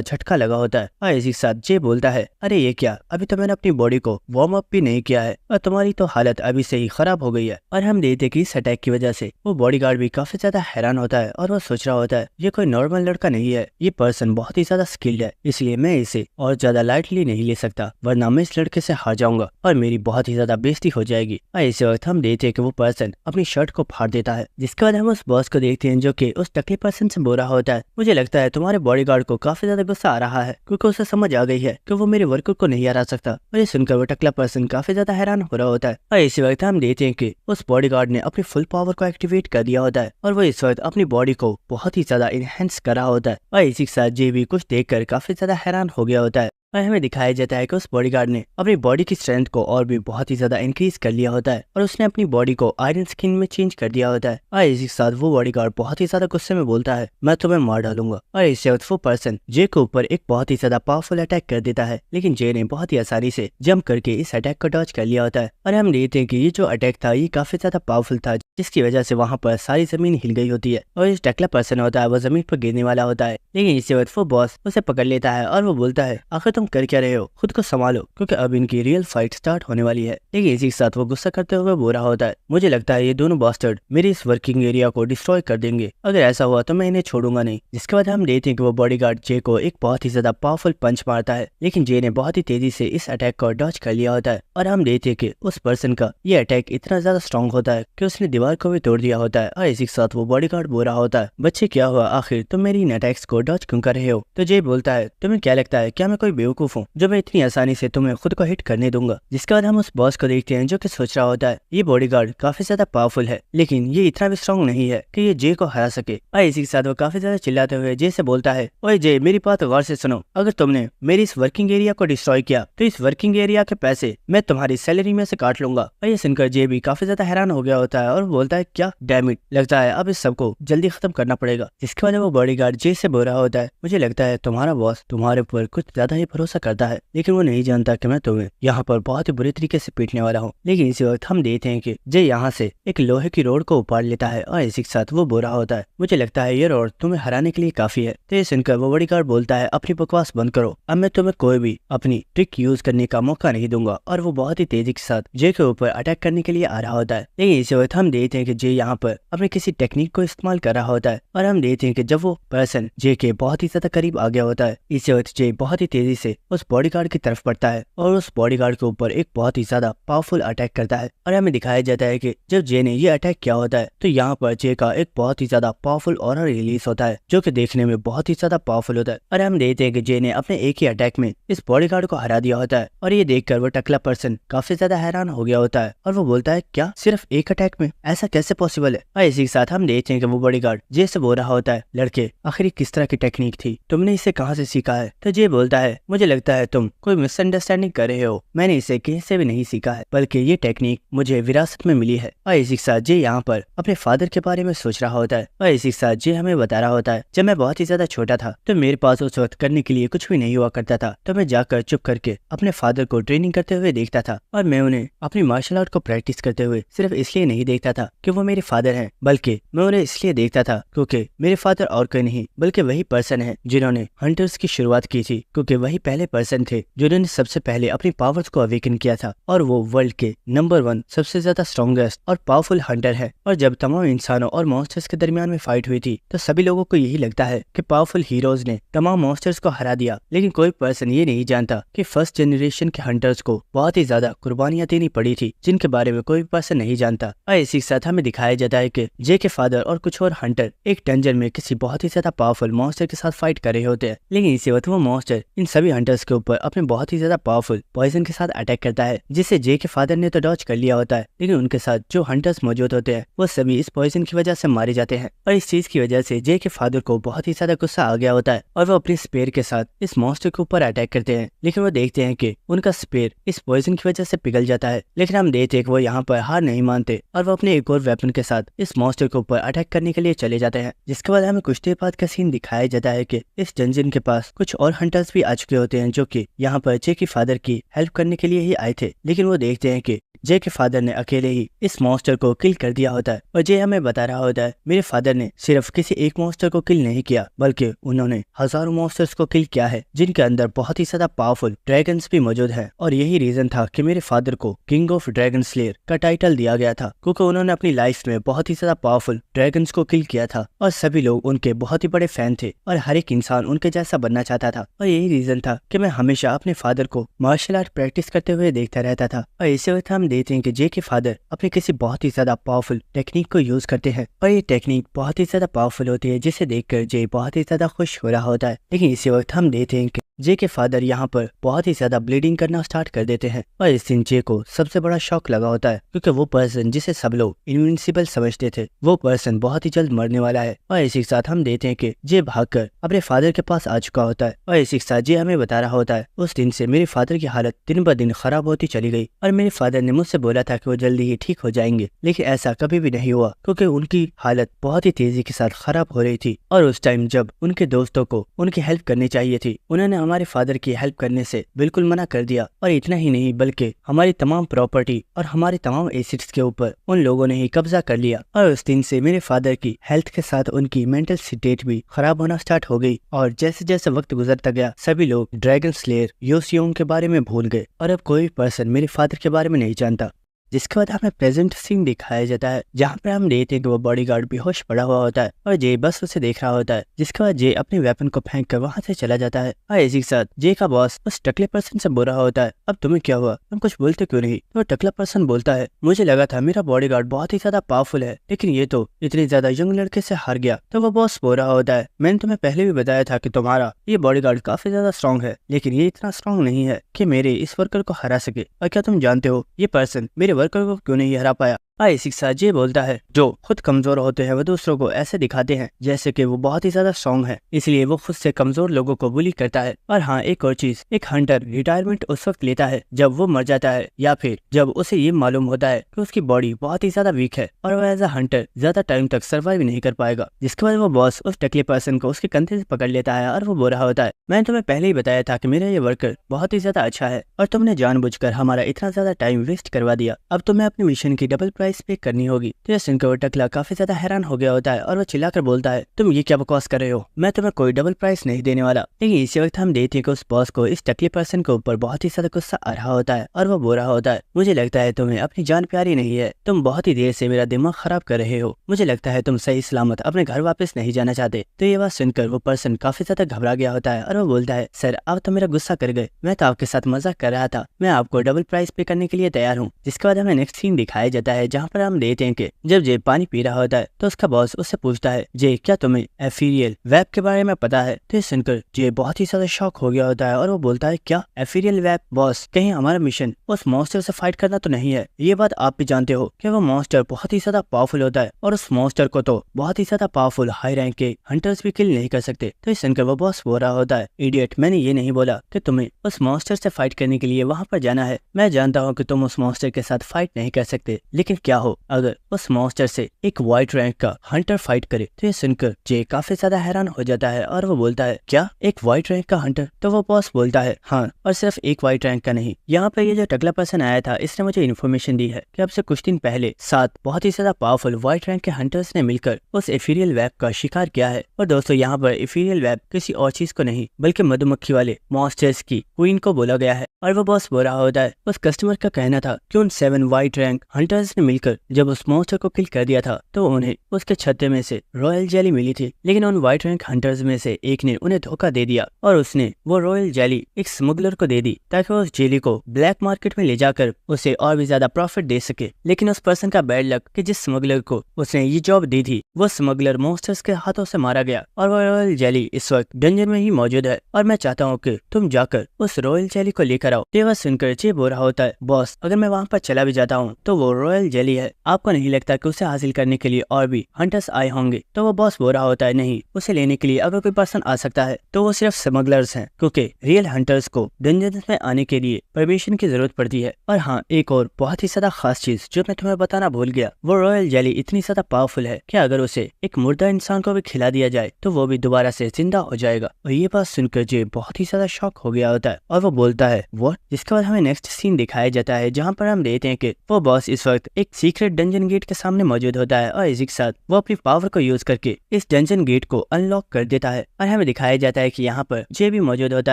झटका लगा होता है। और इसी के साथ जे बोलता है, अरे ये क्या, अभी तो मैंने अपनी बॉडी को वार्म अप भी नहीं किया है और तुम्हारी तो हालत अभी से ही खराब हो गई है। और हम देखते हैं कि इस अटैक की वजह से वो बॉडीगार्ड भी काफी ज्यादा हैरान होता है और वो सोच रहा होता है ये कोई नॉर्मल लड़का नहीं है, ये पर्सन बहुत ही ज्यादा स्किल्ड है, इसलिए मैं इसे और ज्यादा लाइटली नहीं ले सकता, वरना मैं इस लड़के से हार जाऊंगा और मेरी बहुत ही ज्यादा बेइज्जती हो जाएगी। और इसी वक्त हम देखते हैं कि वो पर्सन अपनी शर्ट को फाड़ देता है, जिसके बाद हम उस बॉस को देखते हैं जो कि उस टकले पर्सन से बोल रहा होता है, मुझे लगता है तुम्हारे बॉडीगार्ड को काफी ज्यादा गुस्सा आ रहा है क्योंकि उसे समझ आ गई है कि वो मेरे वर्कर को नहीं हरा सकता। और ये सुनकर वो टकला पर्सन काफी ज्यादा हैरान हो रहा होता है। और इसी वक्त हम देखते हैं कि उस बॉडीगार्ड ने अपनी फुल पावर को एक्टिवेट कर दिया होता है और वो इस वक्त अपनी बॉडी को बहुत ही ज्यादा इनहेंस कर रहा होता है। और इसी के साथ जे भी कुछ देखकर काफी ज्यादा हैरान हो गया होता है और हमें दिखाया जाता है कि उस बॉडीगार्ड ने अपनी बॉडी की स्ट्रेंथ को और भी बहुत ही ज्यादा इंक्रीज कर लिया होता है और उसने अपनी बॉडी को आयरन स्किन में चेंज कर दिया होता है। और इसी के साथ वो बॉडीगार्ड बहुत ही ज्यादा गुस्से में बोलता है, मैं तुम्हें मार डालूंगा। और इससे वो पर्सन जे के ऊपर एक बहुत ही ज्यादा पावरफुल अटैक कर देता है, लेकिन जे ने बहुत ही आसानी से जंप करके इस अटैक को डॉज कर लिया होता है। और हम देखते हैं कि ये जो अटैक था ये काफी ज्यादा पावरफुल था, जिसकी वजह से वहाँ पर सारी जमीन हिल गई होती है और इस टकला पर्सन होता है वो जमीन पर गिरने वाला होता है। लेकिन इसी वक्त वो बॉस उसे पकड़ लेता है और वो बोलता है, आखिर तुम कर क्या रहे हो, खुद को संभालो क्योंकि अब इनकी रियल फाइट स्टार्ट होने वाली है। लेकिन इसी के साथ वो गुस्सा करते हुए बोल रहा होता है, मुझे लगता है ये दोनों बास्टर्ड मेरे इस वर्किंग एरिया को डिस्ट्रॉय कर देंगे, अगर ऐसा हुआ तो मैं इन्हें छोड़ूंगा नहीं। जिसके बाद हम देखते हैं कि वो बॉडीगार्ड जे को एक बहुत ही ज्यादा पावरफुल पंच मारता है, लेकिन जे ने बहुत ही तेजी से इस अटैक को डॉज कर लिया होता है। और हम देखते हैं कि उस पर्सन का ये अटैक इतना ज्यादा स्ट्रॉन्ग होता है कि उसने दीवार को भी तोड़ दिया होता है। और इसी के साथ वो बॉडीगार्ड बोल रहा होता है, बच्चे क्या हुआ, आखिर तुम मेरी इन अटैक्स को डॉज क्यों कर रहे हो। तो जे बोलता है, तुम्हें क्या लगता है क्या मैं कोई बेवकूफ हूँ जो मैं इतनी आसानी से तुम्हें खुद को हिट करने दूंगा। जिसके बाद हम उस बॉस को देखते हैं जो कि सोच रहा होता है ये बॉडीगार्ड काफी ज्यादा पावरफुल है, लेकिन ये इतना भी स्ट्रॉन्ग नहीं है कि ये जे को हरा सके। और इसी के साथ वो काफी ज्यादा चिल्लाते हुए जे से बोलता है, ओए जे मेरी बात गौर से सुनो, अगर तुमने मेरी इस वर्किंग एरिया को डिस्ट्रॉय किया तो इस वर्किंग एरिया के पैसे मैं तुम्हारी सैलरी में से काट लूंगा। और ये सुनकर जे भी काफी ज्यादा हैरान हो गया होता है और बोलता है, क्या डैम इट, लगता है अब इस सबको जल्दी खत्म करना पड़ेगा। जिसके बाद वो बॉडीगार्ड जे से बोल रहा होता है, मुझे लगता है तुम्हारा बॉस तुम्हारे ऊपर कुछ ज्यादा ही भरोसा करता है, लेकिन वो नहीं जानता कि मैं तुम्हें यहाँ पर बहुत ही बुरी तरीके से पीटने वाला हूँ। लेकिन इसी वक्त हम देखते हैं कि जे यहाँ से एक लोहे की रोड को उपाड़ लेता है और इसी के साथ वो बोल रहा होता है, मुझे लगता है ये रोड तुम्हें हराने के लिए काफी है। तो ये सुनकर वो बॉडीगार्ड बोलता है, अपनी बकवास बंद करो, अब मैं तुम्हें कोई भी अपनी ट्रिक यूज करने का मौका नहीं दूंगा। और वो बहुत ही तेजी के साथ जे के ऊपर अटैक करने के लिए आ रहा होता है। लेकिन इसी वक्त हम देखते हैं कि जे यहाँ पर अपने किसी टेक्निक को इस्तेमाल कर रहा होता है और हम देखते हैं कि जब वो पर्सन जे के बहुत ही ज्यादा करीब आ गया होता है, इसी वक्त जे बहुत ही तेजी से उस बॉडीगार्ड की तरफ बढ़ता है और उस बॉडीगार्ड के ऊपर एक बहुत ही ज्यादा पावरफुल अटैक करता है। और हमें दिखाया जाता है कि जब जे ने ये अटैक किया होता है तो यहाँ पर जे का एक बहुत ही ज्यादा पावरफुल ऑरा रिलीज होता है जो कि देखने में बहुत ही ज्यादा पावरफुल होता है। और हम देखते हैं कि जे ने अपने एक ही अटैक में इस बॉडीगार्ड को हरा दिया होता है और ये देखकर वो टकला पर्सन काफी ज्यादा हैरान हो गया होता है और वो बोलता है, क्या सिर्फ एक अटैक में, ऐसा कैसे पॉसिबल है। और इसी के साथ हम देखते हैं कि वो बॉडीगार्ड जे से बोल रहा होता है, लड़के आखिर किस तरह की टेक्निक थी, तुमने इसे कहाँ से सीखा है। तो जे बोलता है, मुझे लगता है तुम कोई मिसअंडरस्टैंडिंग कर रहे हो, मैंने इसे कहीं से भी नहीं सीखा है, बल्कि ये टेक्निक मुझे विरासत में मिली है। और इसी के साथ जे यहाँ पर अपने फादर के बारे में सोच रहा होता है और इसी के साथ जे हमें बता रहा होता है, जब मैं बहुत ही ज्यादा छोटा था तो मेरे पास उस वक्त करने के लिए कुछ भी नहीं हुआ करता था, तो मैं जाकर चुप करके अपने फादर को ट्रेनिंग करते हुए देखता था और मैं उन्हें अपनी मार्शल आर्ट को प्रैक्टिस करते हुए सिर्फ इसलिए नहीं देखता था कि वो मेरे फादर हैं, बल्कि मैं उन्हें इसलिए देखता था क्योंकि मेरे फादर और कोई नहीं बल्कि वही पर्सन है जिन्होंने हंटर्स की शुरुआत की थी, क्योंकि वही पहले पर्सन थे जिन्होंने सबसे पहले अपनी पावर्स को अवेकन किया था और वो वर्ल्ड के नंबर 1 सबसे ज्यादा स्ट्रॉन्गेस्ट और पावरफुल हंटर है। और जब तमाम इंसानों और मॉन्स्टर्स के दरमियान में फाइट हुई थी तो सभी लोगों को यही लगता है कि पावरफुल हीरोज ने तमाम मॉन्स्टर्स को हरा दिया, लेकिन कोई पर्सन ये नहीं जानता कि फर्स्ट जनरेशन के हंटर्स को बहुत ही ज्यादा कुर्बानियां देनी पड़ी थी, जिनके बारे में कोई पर्सन नहीं जानता। और इसी के साथ हमें दिखाया जाता है कि जे के फादर और कुछ और हंटर एक डंजन में किसी बहुत ही ज्यादा पावरफुल मॉन्स्टर के साथ फाइट कर रहे होते हैं, लेकिन इसी वक्त वो मॉन्स्टर इन सभी हंटर्स के ऊपर अपने बहुत ही ज्यादा पावरफुल पॉइजन के साथ अटैक करता है, जिसे जे के फादर ने तो डॉज कर लिया होता है, लेकिन उनके साथ जो हंटर्स मौजूद होते हैं वो सभी इस पॉइजन की वजह से मारे जाते हैं। और इस चीज की वजह से जे के फादर को बहुत ही ज्यादा गुस्सा आ गया होता है और वो अपने स्पेयर के साथ इस मॉन्स्टर के ऊपर अटैक करते हैं, लेकिन वो देखते हैं कि उनका स्पेयर इस पॉइजन की वजह से पिघल जाता है। लेकिन हम देखते हैं कि वो यहाँ पर हार नहीं मानते और वो अपने एक और वेपन के साथ इस मॉन्स्टर के ऊपर अटैक करने के लिए चले जाते हैं। जिसके बाद हमें कुछ देर बाद का सीन दिखाया जाता है कि इस डंजन के पास कुछ और हंटर्स भी आ चुके होते हैं जो कि यहाँ पर जे के फादर की हेल्प करने के लिए ही आए थे, लेकिन वो देखते हैं कि जे के फादर ने अकेले ही इस मॉन्स्टर को किल कर दिया होता है। और जे हमें बता रहा होता है मेरे फादर ने सिर्फ किसी एक मॉन्स्टर को किल नहीं किया, बल्कि उन्होंने हजारों मॉन्स्टर्स को किल किया है जिनके अंदर बहुत ही ज्यादा पावरफुल ड्रैगन्स भी मौजूद है। और यही रीजन था कि मेरे फादर को किंग ऑफ ड्रैगन स्लेयर का टाइटल दिया गया था, क्योंकि उन्होंने अपनी लाइफ में बहुत ही ज्यादा पावरफुल ड्रैगन्स को किल किया था और सभी लोग उनके बहुत ही बड़े फैन थे और हर एक इंसान उनके जैसा बनना चाहता था। और यही रीजन था कि मैं हमेशा अपने फादर को मार्शल आर्ट प्रैक्टिस करते हुए देखता रहता था। और इसी वक्त हम देखते हैं कि जे के फादर अपने किसी बहुत ही ज्यादा पावरफुल टेक्निक को यूज करते हैं और ये टेक्निक बहुत ही ज्यादा पावरफुल होती है, जिसे देखकर जे बहुत ही ज्यादा खुश हो रहा होता है। लेकिन इसी वक्त हम देखते हैं कि जे के फादर यहाँ पर बहुत ही ज्यादा ब्लीडिंग करना स्टार्ट कर देते हैं और इस दिन जे को सबसे बड़ा शॉक लगा होता है, क्योंकि वो पर्सन जिसे सब लोग इनविंसिबल समझते थे वो पर्सन बहुत ही जल्द मरने वाला है। और इसी के साथ हम देखते हैं कि जे भागकर अपने फादर के पास आ चुका होता है और इसी के साथ जे हमें बता रहा होता है उस दिन से मेरे फादर की हालत दिन ब दिन खराब होती चली गई और मेरे फादर ने मुझसे बोला था कि वो जल्दी ही ठीक हो जाएंगे, लेकिन ऐसा कभी भी नहीं हुआ क्योंकि उनकी हालत बहुत ही तेजी के साथ खराब हो रही थी। और उस टाइम जब उनके दोस्तों को उनकी हेल्प करनी चाहिए थी, उन्होंने हमारे फादर की हेल्प करने से बिल्कुल मना कर दिया। और इतना ही नहीं बल्कि हमारी तमाम प्रॉपर्टी और हमारे तमाम एसेट्स के ऊपर उन लोगों ने ही कब्जा कर लिया। और उस दिन से मेरे फादर की हेल्थ के साथ उनकी मेंटल स्टेट भी खराब होना स्टार्ट हो गई और जैसे जैसे वक्त गुजरता गया सभी लोग ड्रैगन स्लेयर योसियोंग के बारे में भूल गए और अब कोई पर्सन मेरे फादर के बारे में नहीं जानता। जिसके बाद हमें प्रेजेंट सीन दिखाया जाता है जहाँ पे हम देखते हैं कि वो बॉडीगार्ड बेहोश पड़ा हुआ होता है और जे बस उसे देख रहा होता है। जिसके बाद जे अपने वेपन को फेंक कर वहाँ से चला जाता है और इसी के साथ जे का बॉस उस टकले पर्सन से बोल रहा होता है अब तुम्हें क्या हुआ, तुम कुछ बोलते क्यों नहीं। तो टकला पर्सन बोलता है मुझे लगा था मेरा बॉडीगार्ड बहुत ही ज्यादा पावरफुल है, लेकिन ये तो इतने ज्यादा यंग लड़के से हार गया। तो वो बॉस बोल रहा होता है मैंने तुम्हें पहले भी बताया था कि तुम्हारा ये बॉडीगार्ड काफी ज्यादा स्ट्रॉन्ग है, लेकिन ये इतना स्ट्रॉन्ग नहीं है कि मेरे इस वर्कर को हरा सके। और क्या तुम जानते हो ये पर्सन मेरे वर्कर को क्यों नहीं हरा पाया। इसी के साथ जे बोलता है जो खुद कमजोर होते हैं वो दूसरों को ऐसे दिखाते हैं जैसे कि वो बहुत ही ज्यादा स्ट्रॉन्ग है, इसलिए वो खुद से कमजोर लोगों को बुली करता है। और हाँ एक और चीज, एक हंटर रिटायरमेंट उस वक्त लेता है जब वो मर जाता है या फिर जब उसे ये मालूम होता है कि उसकी बॉडी बहुत ही ज्यादा वीक है और वो एज अ हंटर ज्यादा टाइम तक सर्वाइव नहीं कर पाएगा। जिसके बाद वो बॉस उस टकले पर्सन को उसके कंधे से पकड़ लेता है और वो बोल रहा होता है मैंने तुम्हें पहले ही बताया था कि मेरा ये वर्कर बहुत ही ज्यादा अच्छा है और तुमने जानबूझकर हमारा इतना ज्यादा टाइम वेस्ट करवा दिया, अब तुम्हें अपनी मिशन की डबल प्राइस पे करनी होगी। तो यह सुनकर वो टकला काफी ज्यादा हैरान हो गया होता है और वो चिल्लाकर बोलता है तुम ये क्या बकवास कर रहे हो, मैं तुम्हें कोई डबल प्राइस नहीं देने वाला। लेकिन इसी वक्त हम देखते हैं कि उस बॉस को इस टकले पर्सन के ऊपर बहुत ही ज्यादा गुस्सा आ रहा होता है और वो बोल रहा होता है मुझे लगता है तुम्हें अपनी जान प्यारी नहीं है, तुम बहुत ही देर से मेरा दिमाग खराब कर रहे हो, मुझे लगता है तुम सही सलामत अपने घर वापस नहीं जाना चाहते। तो ये बात सुनकर वो पर्सन काफी ज्यादा घबरा गया होता है और वो बोलता है सर आप तो मेरा गुस्सा कर गए, मैं तो आपके साथ मजाक कर रहा था, मैं आपको डबल प्राइस पे करने के लिए तैयार हूँ। जिसके बाद हमें नेक्स्ट सीन दिखाया जाता है जहाँ पर हम देखते हैं कि जब जे पानी पी रहा होता है तो उसका बॉस उससे पूछता है जे क्या तुम्हें एफीरियल वेब के बारे में पता है। तो ये सुनकर जे बहुत ही ज्यादा शॉक हो गया होता है और वो बोलता है क्या एफीरियल वेब, बॉस कहीं हमारा मिशन उस मॉन्स्टर से फाइट करना तो नहीं है। ये बात आप भी जानते हो कि वो मॉन्स्टर बहुत ही ज्यादा पावरफुल होता है और उस मॉन्स्टर को तो बहुत ही ज्यादा पावरफुल हाई रैंक के हंटर्स भी किल नहीं कर सकते। तो ये सुनकर वो बॉस बोल रहा होता है इडियट, मैंने ये नहीं बोला कि तुम्हें उस मॉन्स्टर से फाइट करने के लिए वहाँ पर जाना है, मैं जानता हूँ कि तुम उस मॉन्स्टर के साथ फाइट नहीं कर सकते, लेकिन क्या हो अगर उस मॉन्स्टर से एक वाइट रैंक का हंटर फाइट करे। तो ये सुनकर जे काफी ज्यादा हैरान हो जाता है और वो बोलता है क्या एक वाइट रैंक का हंटर। तो वो बॉस बोलता है हाँ, और सिर्फ एक वाइट रैंक का नहीं, यहाँ पे ये जो टकला पर्सन आया था इसने मुझे इन्फॉर्मेशन दी है कि अब से कुछ दिन पहले 7 बहुत ही ज्यादा पावरफुल व्हाइट रैंक के हंटर्स ने मिलकर उस एफीरियल वेब का शिकार किया है। और दोस्तों यहाँ पर एफीरियल वेब किसी और चीज को नहीं बल्कि मधुमक्खी वाले मॉन्स्टर्स की क्वीन को बोला गया है। और वो बॉस बोल रहा होता है उस कस्टमर का कहना था कि उन 7 व्हाइट रैंक हंटर्स ने मिलकर जब उस मॉन्स्टर को किल कर दिया था तो उन्हें उसके छत्ते में से रॉयल जेली मिली थी, लेकिन उन व्हाइट रैंक हंटर्स में से एक ने उन्हें धोखा दे दिया और उसने वो रॉयल जेली एक स्मगलर को दे दी ताकि वो उस जेली को ब्लैक मार्केट में ले जाकर उसे और भी ज्यादा प्रॉफिट दे सके। लेकिन उस पर्सन का बैड लक कि जिस स्मगलर को उसने ये जॉब दी थी वो स्मगलर मॉन्स्टर्स के हाथों से मारा गया और वो रॉयल जेली इस वक्त डंजन में ही मौजूद है है और मैं चाहता हूँ कि तुम जाकर उस रॉयल जेली को लेकर आओ। ये बात सुनकर जे बोल रहा होता है, बॉस अगर मैं वहाँ पर चला भी जाता हूँ तो वो रॉयल जेली है, आपको नहीं लगता कि उसे हासिल करने के लिए और भी हंटर्स आए होंगे? तो वो बॉस बोल रहा होता है, नहीं, उसे लेने के लिए अगर कोई पर्सन आ सकता है तो वो सिर्फ स्मगलर्स हैं, क्योंकि रियल हंटर्स को डंजन्स में आने के लिए परमिशन की जरूरत पड़ती है। और हाँ, एक और बहुत ही ज्यादा खास चीज जो मैं तुम्हें बताना भूल गया, वो रॉयल जेली इतनी ज्यादा पावरफुल है कि अगर उसे एक मुर्दा इंसान को भी खिला दिया जाए तो वो भी दोबारा से जिंदा हो जाएगा। और ये बात सुनकर जे बहुत ही ज्यादा शॉक हो गया होता है और वो बोलता है व्हाट। जिसके बाद हमें नेक्स्ट सीन दिखाया जाता है जहाँ पर हम देखते हैं कि वो बॉस इस वक्त एक सीक्रेट डंजन गेट के सामने मौजूद होता है और इसी के साथ वो अपनी पावर को यूज करके इस डंजन गेट को अनलॉक कर देता है। और हमें दिखाया जाता है कि यहाँ पर जे भी मौजूद होता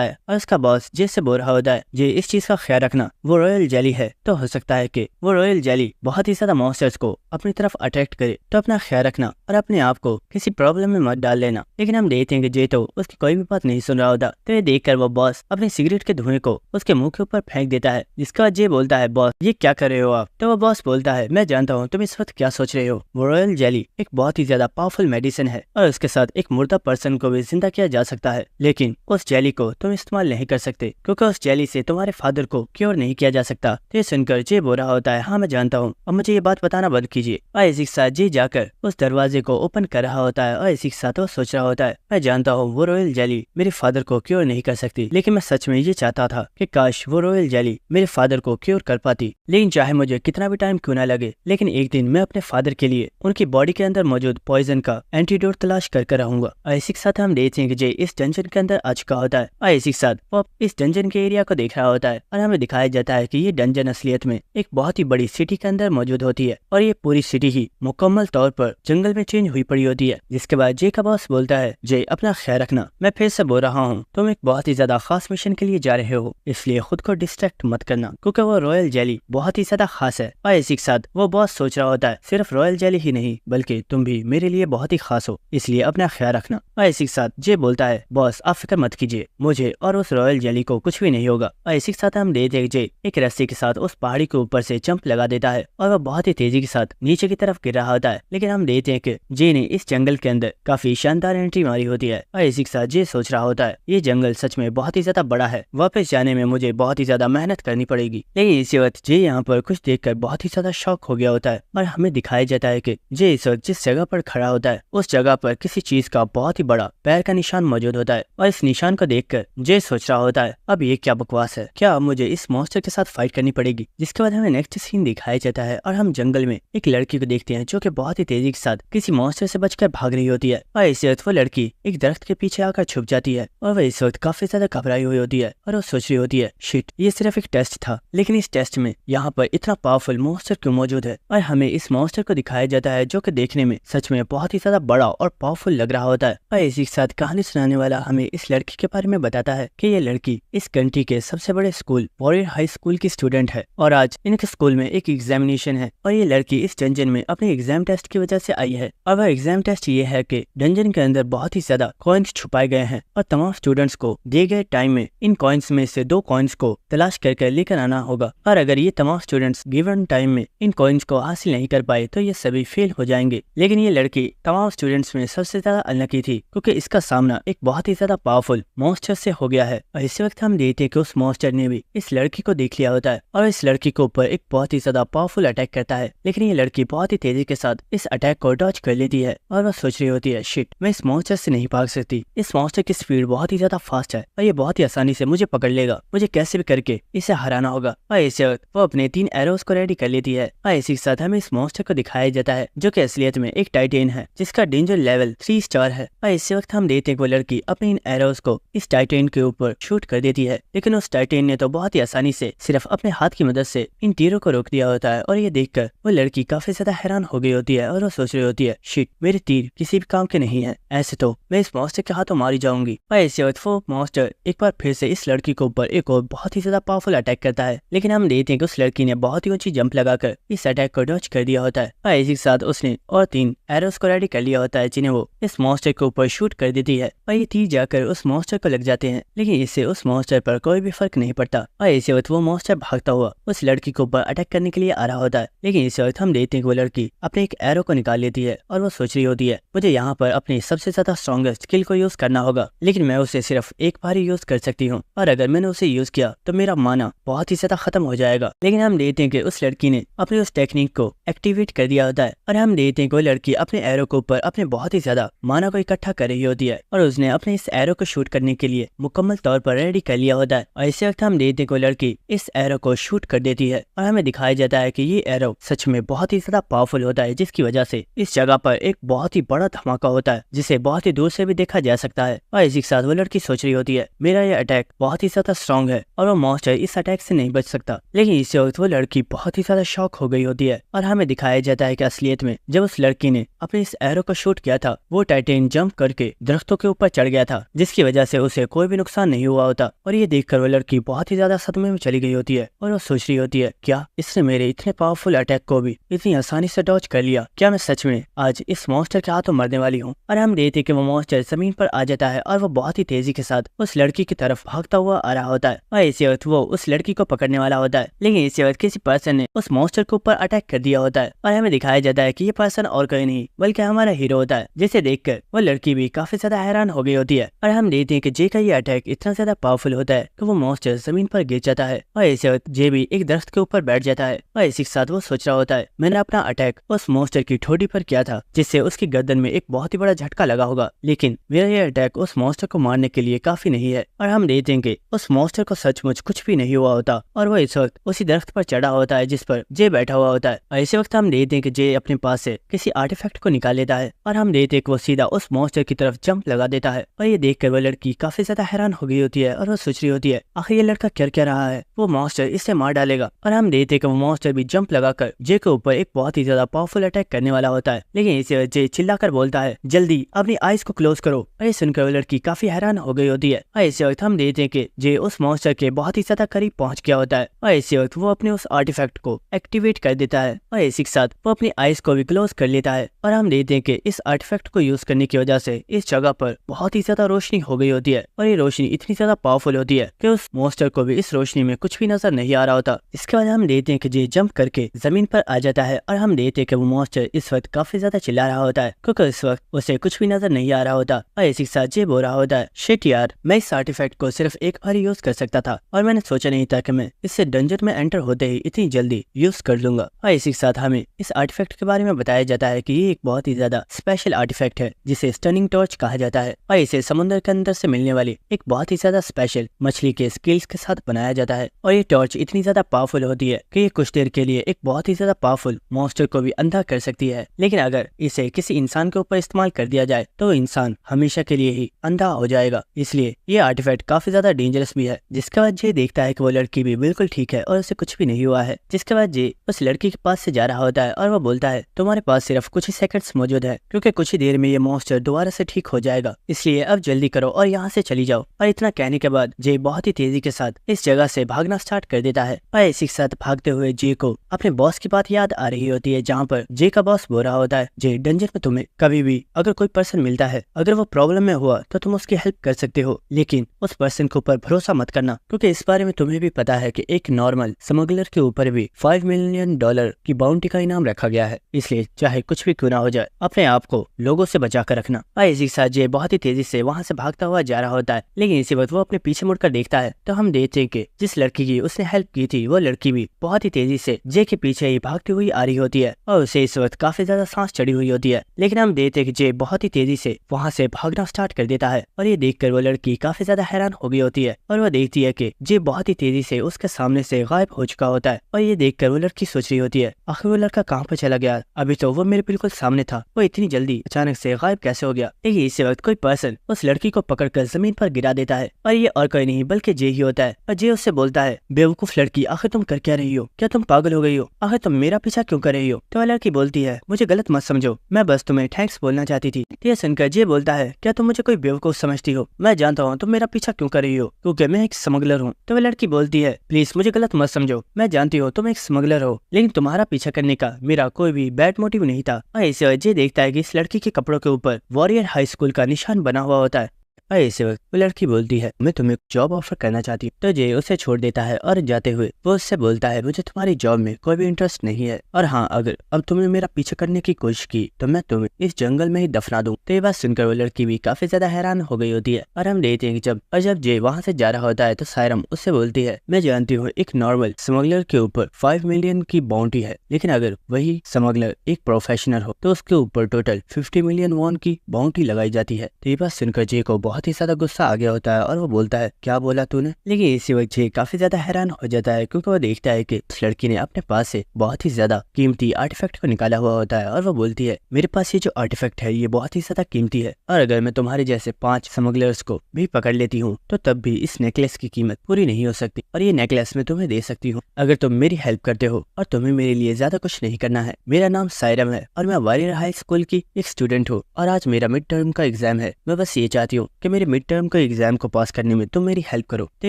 है और उसका बॉस जे से बोल रहा होता है, जे इस चीज का ख्याल रखना, वो रॉयल जेली है तो हो सकता है कि वो रॉयल जेली बहुत ही ज्यादा मॉन्स्टर्स को अपनी तरफ अट्रैक्ट करे, तो अपना ख्याल रखना और अपने आप को किसी प्रॉब्लम में मत डाल लेना। लेकिन हम देखते हैं कि जे तो उसकी कोई भी बात नहीं सुन रहा होता। तो ये देखकर वो बॉस अपने सिगरेट के धुएं को उसके मुंह के ऊपर फेंक देता है। जिसके बाद जे बोलता है, बॉस ये क्या कर रहे हो आप? तो वो बॉस बोलता है, मैं जानता हूँ तुम इस वक्त क्या सोच रहे हो, वो रॉयल जेली एक बहुत ही ज्यादा पावरफुल मेडिसिन है और उसके साथ एक मुर्दा पर्सन को भी जिंदा किया जा सकता है, लेकिन उस जेली को तुम इस्तेमाल नहीं कर सकते क्योंकि उस जेली से तुम्हारे फादर को क्योर नहीं किया जा सकता। तो ये सुनकर जे बोल रहा होता है, हाँ मैं जानता हूँ, अब मुझे ये बात बताना बंद कीजिए। और इसी के साथ जे जाकर उस दरवाजे को ओपन कर रहा होता है और इसी के साथ वो सोच रहा होता है, मैं जानता हूँ वो रॉयल जेली मेरे फादर को क्योर नहीं कर सकती, लेकिन मैं सच में ये चाहता था कि काश वो रॉयल जेली मेरे फादर को क्योर कर पाती। लेकिन चाहे मुझे कितना भी टाइम क्यों ना लगे, लेकिन एक दिन मैं अपने फादर के लिए उनकी बॉडी के अंदर मौजूद पॉइजन का एंटीडोट तलाश कर रहूंगा। और इसी के साथ हम देखते हैं कि जे इस डंजन के अंदर आ चुका होता है और इसी के साथ वो इस डंजन के एरिया को देख रहा होता है और हमें दिखाया जाता है कि ये डंजन असलियत में एक बहुत ही बड़ी सिटी के अंदर मौजूद होती है और ये पूरी सिटी ही मुकम्मल तौर पर जंगल में चेंज हुई पड़ी होती है। जिसके बाद जे का बॉस बोलता है, जे अपना ख्याल रखना, मैं फिर से बोल रहा हूँ तुम एक बहुत ही ज्यादा खास मिशन के लिए जा रहे हो, इसलिए खुद को डिस्ट्रैक्ट मत करना क्योंकि वो रॉयल जेली बहुत ही ज्यादा खास है। और इसी के साथ वो बॉस सोच रहा होता है, सिर्फ रॉयल जेली ही नहीं बल्कि तुम भी मेरे लिए बहुत ही खास हो, इसलिए अपना ख्याल रखना। और इसी के साथ जे बोलता है, बॉस आप फिक्र मत कीजिए, मुझे और उस रॉयल जेली को कुछ भी नहीं होगा। और इसी के साथ हम देखते हैं जे एक रस्सी के साथ उस पहाड़ी के ऊपर से जंप लगा देता है और वह बहुत ही तेजी के साथ नीचे की तरफ गिर रहा होता है। लेकिन हम देखते हैं कि जे ने इस जंगल के अंदर काफी शानदार एंट्री मारी होती है और इसी के साथ जे सोच रहा होता है, ये जंगल सच में बहुत ही ज्यादा बड़ा है, वापस जाने में मुझे बहुत ही ज्यादा मेहनत करनी पड़ेगी। लेकिन इसी वक्त जे यहाँ पर कुछ देखकर बहुत ही ज्यादा शॉक हो गया होता है और हमें दिखाया जाता है कि जे इस वक्त जिस जगह पर खड़ा होता है उस जगह पर किसी चीज का बहुत ही बड़ा पैर का निशान मौजूद होता है। और इस निशान को देखकर जे सोच रहा होता है, अब ये क्या बकवास है, क्या अब मुझे इस मॉन्स्टर के साथ फाइट करनी पड़ेगी। जिसके बाद हमें नेक्स्ट सीन दिखाया जाता है और हम जंगल में एक लड़की को देखते हैं जो कि बहुत ही तेजी के साथ किसी मॉन्स्टर से बचकर भाग रही होती है। और इस वक्त वो लड़की एक दरख्त के पीछे आकर छुप जाती है और वह इस वक्त काफी ज्यादा घबराई हुई होती है और वो सोच रही होती है, शिट, ये सिर्फ एक टेस्ट था, लेकिन इस टेस्ट में यहाँ पर इतना पावरफुल मॉन्स्टर क्यों मौजूद है। और हमें इस मॉन्स्टर को दिखाया जाता है जो कि देखने में सच में बहुत ही ज्यादा बड़ा और पावरफुल लग रहा होता है। और इसी के साथ कहानी सुनाने वाला हमें इस लड़की के बारे में बताता है कि ये लड़की इस कंट्री के सबसे बड़े स्कूल वॉरियर हाई स्कूल की स्टूडेंट है और आज इनके स्कूल में एक एग्जामिनेशन है और ये लड़की इस डंजन में अपने एग्जाम टेस्ट की वजह से आई है। और वह एग्जाम टेस्ट ये है कि डंजन के अंदर बहुत ही ज्यादा कॉइन्स छुपाए गए हैं और तमाम स्टूडेंट्स को दिए गए टाइम में इन कॉइन्स में से 2 कॉइन्स को तलाश करके लेकर आना होगा। और अगर ये तमाम स्टूडेंट्स गिवन टाइम में इन कॉइन्स को हासिल नहीं कर पाए तो ये सभी फेल हो जाएंगे। लेकिन ये लड़की तमाम स्टूडेंट्स में सबसे ज्यादा अनलकी थी क्योंकि इसका सामना एक बहुत ही ज्यादा पावरफुल मॉन्स्टर से हो गया है। और इसी वक्त हम देखते हैं कि उस मॉन्स्टर ने भी इस लड़की को देख लिया होता है और इस लड़की के ऊपर एक बहुत ही ज्यादा पावरफुल अटैक करता है। लेकिन ये लड़की बहुत ही तेजी के साथ इस अटैक को डॉज कर लेती है और वह सोच रही होती है, शिट, मैं इस मॉन्स्टर से नहीं भाग सकती, इस मॉन्स्टर की स्पीड बहुत ही ज्यादा फास्ट है और ये बहुत ही आसानी से मुझे पकड़ लेगा, मुझे कैसे भी करके इसे हराना होगा। और इसी वक्त वो अपने 3 एरोस को रेडी कर लेती है। और इसी के साथ हमें इस मॉन्स्टर को दिखाया जाता है जो कि असलियत में एक टाइटेन है जिसका डेंजर लेवल 3 स्टार है। और इसी वक्त हम देखते हैं कि वो लड़की अपने इन एरोस को इस टाइटेन के ऊपर शूट कर देती है, लेकिन उस टाइटेन ने तो बहुत ही आसानी से सिर्फ अपने हाथ की मदद से इन तीरों को रोक दिया होता है। और ये देखकर वो लड़की काफी ज्यादा हैरान हो गई होती है और वो सोच रही होती है, शिट, मेरे तीर किसी भी काम के नहीं है, ऐसे तो मैं इस मॉन्स्टर के हाथों मारी जाऊंगी। और इसी वक्त वो मॉन्स्टर एक बार फिर से इस लड़की के ऊपर एक और बहुत ही ज्यादा पावरफुल अटैक करता है। लेकिन हम देखते हैं कि उस लड़की ने बहुत ही ऊंची जंप लगाकर इस अटैक को डॉज कर दिया होता है। और इसी के साथ उसने और 3 एरोस को रेडी कर लिया होता है जिन्हें वो इस मॉन्स्टर के ऊपर शूट कर देती है और ये तीर जाकर उस मॉन्स्टर को लग जाते हैं, लेकिन इससे उस मॉन्स्टर पर कोई भी फर्क नहीं पड़ता। और इसी वक्त वो मॉन्स्टर भागता हुआ उस लड़की के ऊपर अटैक करने के लिए आ रहा होता है। लेकिन इसी वक्त हम देखते हैं कि वो लड़की अपने एक एरो को निकाल लेती है और वो सोच रही होती है, मुझे यहाँ पर अपनी सबसे ज्यादा स्ट्रॉन्गेस्ट स्किल को यूज करना होगा। लेकिन लेकिन मैं उसे सिर्फ एक बार ही यूज कर सकती हूँ, और अगर मैंने उसे यूज किया तो मेरा माना बहुत ही ज्यादा खत्म हो जाएगा। लेकिन हम देखते हैं कि उस लड़की ने अपनी उस टेक्निक को एक्टिवेट कर दिया होता है, और हम देखते हैं कि वो लड़की अपने एरो के ऊपर अपने बहुत ही ज्यादा माना को इकट्ठा कर रही होती है, और उसने अपने इस एरो को शूट करने के लिए मुकम्मल तौर पर रेडी कर लिया होता है। और इसी वक्त हम देखते हैं कि वो लड़की इस एरो को शूट कर देती है, और हमें दिखाया जाता है कि ये एरो सच में बहुत ही ज्यादा पावरफुल होता है, जिसकी वजह से इस जगह पर एक बहुत ही बड़ा धमाका होता है, जिसे बहुत ही दूर से भी देखा जा सकता है। और इसी के साथ वो लड़की सोच रही होती है, मेरा ये अटैक बहुत ही ज्यादा स्ट्रॉन्ग है और वो मॉन्स्टर इस अटैक से नहीं बच सकता। लेकिन इसी वक्त वो लड़की बहुत ही ज्यादा शॉक हो गई होती है, और हमें दिखाया जाता है कि असलियत में जब उस लड़की ने अपने इस एरो को शूट किया था, वो टाइटेन जंप करके दरख्तों के ऊपर चढ़ गया था, जिसकी वजह से उसे कोई भी नुकसान नहीं हुआ होता। और ये देखकर वो लड़की बहुत ही ज्यादा सदमे में चली गई होती है, और वो सोच रही होती है, क्या इसने मेरे इतने पावरफुल अटैक को भी इतनी आसानी से डॉज कर लिया? क्या मैं सच में आज इस मॉन्स्टर के हाथों मरने वाली हूँ? और हम देखते कि वो मॉन्स्टर जमीन पर आ जाता है, और वो बहुत ही तेजी के साथ उस लड़की की तरफ भागता हुआ आ रहा होता है, और इसी वक्त वो उस लड़की को पकड़ने वाला होता है। लेकिन इसी वक्त किसी पर्सन ने उस मॉन्स्टर के ऊपर अटैक कर दिया होता है, और हमें दिखाया जाता है कि ये पर्सन और कोई नहीं बल्कि हमारा हीरो होता है, जिसे देखकर वो लड़की भी काफी ज्यादा हैरान हो गई होती है। और हम देखते हैं कि जे का ये अटैक इतना ज्यादा पावरफुल होता है कि वो मॉन्स्टर जमीन पर गिर जाता है, और इसी वक्त जे भी एक दरख्त के ऊपर बैठ जाता है, और इसी के साथ वो सोच रहा होता है, मैंने अपना अटैक उस मॉन्स्टर की ठोड़ी पर किया था, जिससे उसकी गर्दन में एक बहुत ही बड़ा झटका लगा होगा, लेकिन मेरा ये अटैक उस मॉन्स्टर को मारने के लिए काफी नहीं है। और हम देखते हैं कि उस मॉन्स्टर को सचमुच कुछ भी नहीं हुआ होता, और वो इस वक्त उसी दरख्त पर चढ़ा होता है जिस पर जे बैठा हुआ होता है। और इसी वक्त हम देखते हैं कि जे अपने पास से किसी आर्टिफैक्ट को निकाल लेता है, और हम देखते हैं कि वो सीधा उस मॉन्स्टर की तरफ जंप लगा देता है। और ये देखकर वो लड़की काफी ज्यादा हैरान हो गई होती है, और वो सोच रही होती है, आखिर ये लड़का कर क्या रहा है? वो मॉन्स्टर इससे मार डालेगा। और हम देखते हैं कि वो मॉन्स्टर भी जंप लगाकर जे के ऊपर एक बहुत ही ज्यादा पावरफुल अटैक करने वाला होता है। लेकिन इसे जे चिल्लाकर बोलता है, जल्दी अपनी आईज को क्लोज करो। और ये सुनकर वो लड़की काफी हैरान हो गई होती है। और इसी वक्त हम देखते हैं कि जे उस मॉन्स्टर के बहुत ही ज्यादा करीब पहुंच गया होता है, और इसी वक्त वो अपने उस आर्टिफैक्ट को एक्टिवेट कर देता है, और इसी के साथ वो अपनी आईज को भी क्लोज कर लेता है। और हम देखते हैं कि इस आर्टिफैक्ट को यूज करने की वजह से इस जगह पर बहुत ही ज्यादा रोशनी हो गई होती है, और ये रोशनी इतनी ज्यादा पावरफुल होती है कि उस मॉन्स्टर को भी इस रोशनी में कुछ भी नजर नहीं आ रहा होता। इसके बाद हम देखते हैं कि जे जंप करके जमीन पर आ जाता है, और हम देखते हैं कि वो मॉन्स्टर इस वक्त काफी ज्यादा चिल्ला रहा होता है, क्योंकि इस वक्त उसे कुछ भी नजर नहीं आ रहा होता। और इसी के साथ जे बोल रहा होता है, शिट यार, मैं इस आर्टिफैक्ट को सिर्फ एक बार यूज कर सकता था, और मैंने सोचा नहीं था कि मैं इससे डंजन में एंटर होते ही इतनी जल्दी यूज कर लूंगा। और इसी के साथ हमें इस आर्टिफैक्ट के बारे में बताया जाता है कि ये एक बहुत ही ज्यादा स्पेशल आर्टिफैक्ट है, जिसे स्टनिंग टॉर्च कहा जाता है, और इसे समुद्र के अंदर से मिलने वाली एक बहुत ही ज्यादा स्पेशल मछली के स्किल्स के साथ बनाया जाता है। और ये टॉर्च इतनी ज्यादा पावरफुल होती है कि ये कुछ देर के लिए एक बहुत ही ज्यादा पावरफुल मॉन्स्टर को भी अंधा कर सकती है, लेकिन अगर इसे किसी इंसान के ऊपर इस्तेमाल कर दिया जाए तो इंसान हमेशा के लिए ही अंधा हो जाएगा। इसलिए ये आर्टिफैक्ट काफी ज्यादा डेंजरस भी है। जिसके बाद जे देखता है कि वो लड़की भी बिल्कुल ठीक है और उसे कुछ भी नहीं हुआ है। जिसके बाद जे उस लड़की के पास से जा रहा होता है, और वो बोलता है, तुम्हारे पास सिर्फ कुछ ही सेकंड्स मौजूद है, क्योंकि कुछ ही देर में ये मॉन्स्टर दोबारा से ठीक हो जाएगा, इसलिए अब जल्दी करो और यहाँ से चली जाओ। और इतना कहने के बाद जे बहुत ही तेजी के साथ इस जगह से भागना स्टार्ट कर देता है, और इसी के साथ भागते हुए जे को अपने बॉस की बात याद आ रही होती है, जहाँ पर जे का बॉस बोल रहा होता है, जे डंजन में तुम्हें कभी भी अगर कोई पर्सन मिलता है, अगर वो प्रॉब्लम में हुआ तो तुम उसकी हेल्प कर सकते हो, लेकिन उस पर्सन के ऊपर भरोसा मत करना, क्योंकि इस बारे में तुम्हें भी पता है कि एक नॉर्मल स्मगलर के ऊपर भी $5 मिलियन की बाउंटी का इनाम रखा गया है, इसलिए चाहे कुछ भी क्यों ना हो जाए अपने आप को लोगों से बचा कर रखना। और इसी के साथ जे बहुत ही तेजी से वहाँ से भागता हुआ जा रहा होता है, लेकिन इसी वक्त वो अपने पीछे मुड़कर देखता है तो हम देखते हैं कि जिस लड़की की उसने हेल्प की थी वो लड़की भी बहुत ही तेजी से जे के पीछे ही भागती हुई आ रही होती है, और उसे इस वक्त काफी ज्यादा सांस चढ़ी हुई होती है। लेकिन हम देखते हैं कि जे बहुत ही तेजी से वहाँ से भागना स्टार्ट कर देता है, और ये देखकर वो लड़की काफी ज्यादा हैरान हो गई होती है, और वो देखती है कि जे बहुत ही तेजी से उसके सामने से गायब हो चुका होता है। और ये देखकर वो लड़की सोच रही होती है, आखिर वो लड़का कहाँ पे चला गया? अभी तो वो मेरे बिल्कुल सामने था, वो इतनी जल्दी अचानक से गायब कैसे हो गया? लेकिन इसी वक्त कोई पर्सन उस लड़की को पकड़कर जमीन पर गिरा देता है, और ये और कोई नहीं बल्कि जे ही होता है। और जे उससे बोलता है, बेवकूफ लड़की, आखिर तुम कर क्या रही हो? क्या तुम पागल हो गई हो? आखिर तुम मेरा पीछा क्यों कर रही हो? तो लड़की बोलती है, मुझे गलत मत समझो, मैं बस तुम्हें थैंक्स बोलना चाहती थी। ये सुनकर जे बोलता है, क्या तुम मुझे कोई बेवकूफ समझती हो? मैं जानता हूँ तुम मेरा पीछा क्यों कर रही हो, क्योंकि मैं एक स्मगलर हूँ। तो वह लड़की बोलती है, प्लीज मुझे गलत मत समझो, मैं जानती हूँ तुम एक स्मगलर हो, लेकिन तुम्हारा पीछा करने का मेरा कोई भी बैड मोटिव नहीं था। और इसे जे देखता है कि इस लड़की के कपड़ों के ऊपर वॉरियर हाई स्कूल का निशान बना हुआ होता है, और इसी वक्त वो लड़की बोलती है मैं तुम्हें जॉब ऑफर करना चाहती हूँ। तो जे उसे छोड़ देता है और जाते हुए वो उससे बोलता है मुझे तुम्हारी जॉब में कोई भी इंटरेस्ट नहीं है, और हाँ अगर अब तुमने मेरा पीछे करने की कोशिश की तो मैं तुम्हें इस जंगल में ही दफना दूं। तो ये बात सुनकर वो लड़की भी काफी ज्यादा हैरान हो गई होती है। और हम देखते हैं कि जब जे वहाँ से जा रहा होता है तो सायरम उससे बोलती है मैं जानती हूँ एक नॉर्मल स्मगलर के ऊपर 5 मिलियन की बाउंटी है, लेकिन अगर वही स्मगलर एक प्रोफेशनल हो तो उसके ऊपर टोटल 50 मिलियन वॉन की बाउंटी लगाई जाती है। तो ये बात सुनकर जे को बहुत ही ज्यादा गुस्सा आ गया होता है और वो बोलता है क्या बोला तूने। लेकिन इसी वक्त जे काफी ज्यादा हैरान हो जाता है क्योंकि वो देखता है कि उस लड़की ने अपने पास से बहुत ही ज्यादा कीमती आर्टिफैक्ट को निकाला हुआ होता है और वो बोलती है मेरे पास ये जो आर्टिफैक्ट है ये बहुत ही ज्यादा कीमती है, और अगर मैं तुम्हारे जैसे 5 स्मगलर्स को भी पकड़ लेती हूँ तो तब भी इस नेकलेस की कीमत पूरी नहीं हो सकती, और ये नेकलेस मैं तुम्हें दे सकती हूँ अगर तुम मेरी हेल्प करते हो और तुम्हें मेरे लिए ज्यादा कुछ नहीं करना है। मेरा नाम सायरम है और मैं वारियर हाई स्कूल की एक स्टूडेंट हूँ और आज मेरा मिड टर्म का एग्जाम है। मैं बस ये चाहती हूँ कि मेरे मिड टर्म के एग्जाम को पास करने में तुम मेरी हेल्प करो। तो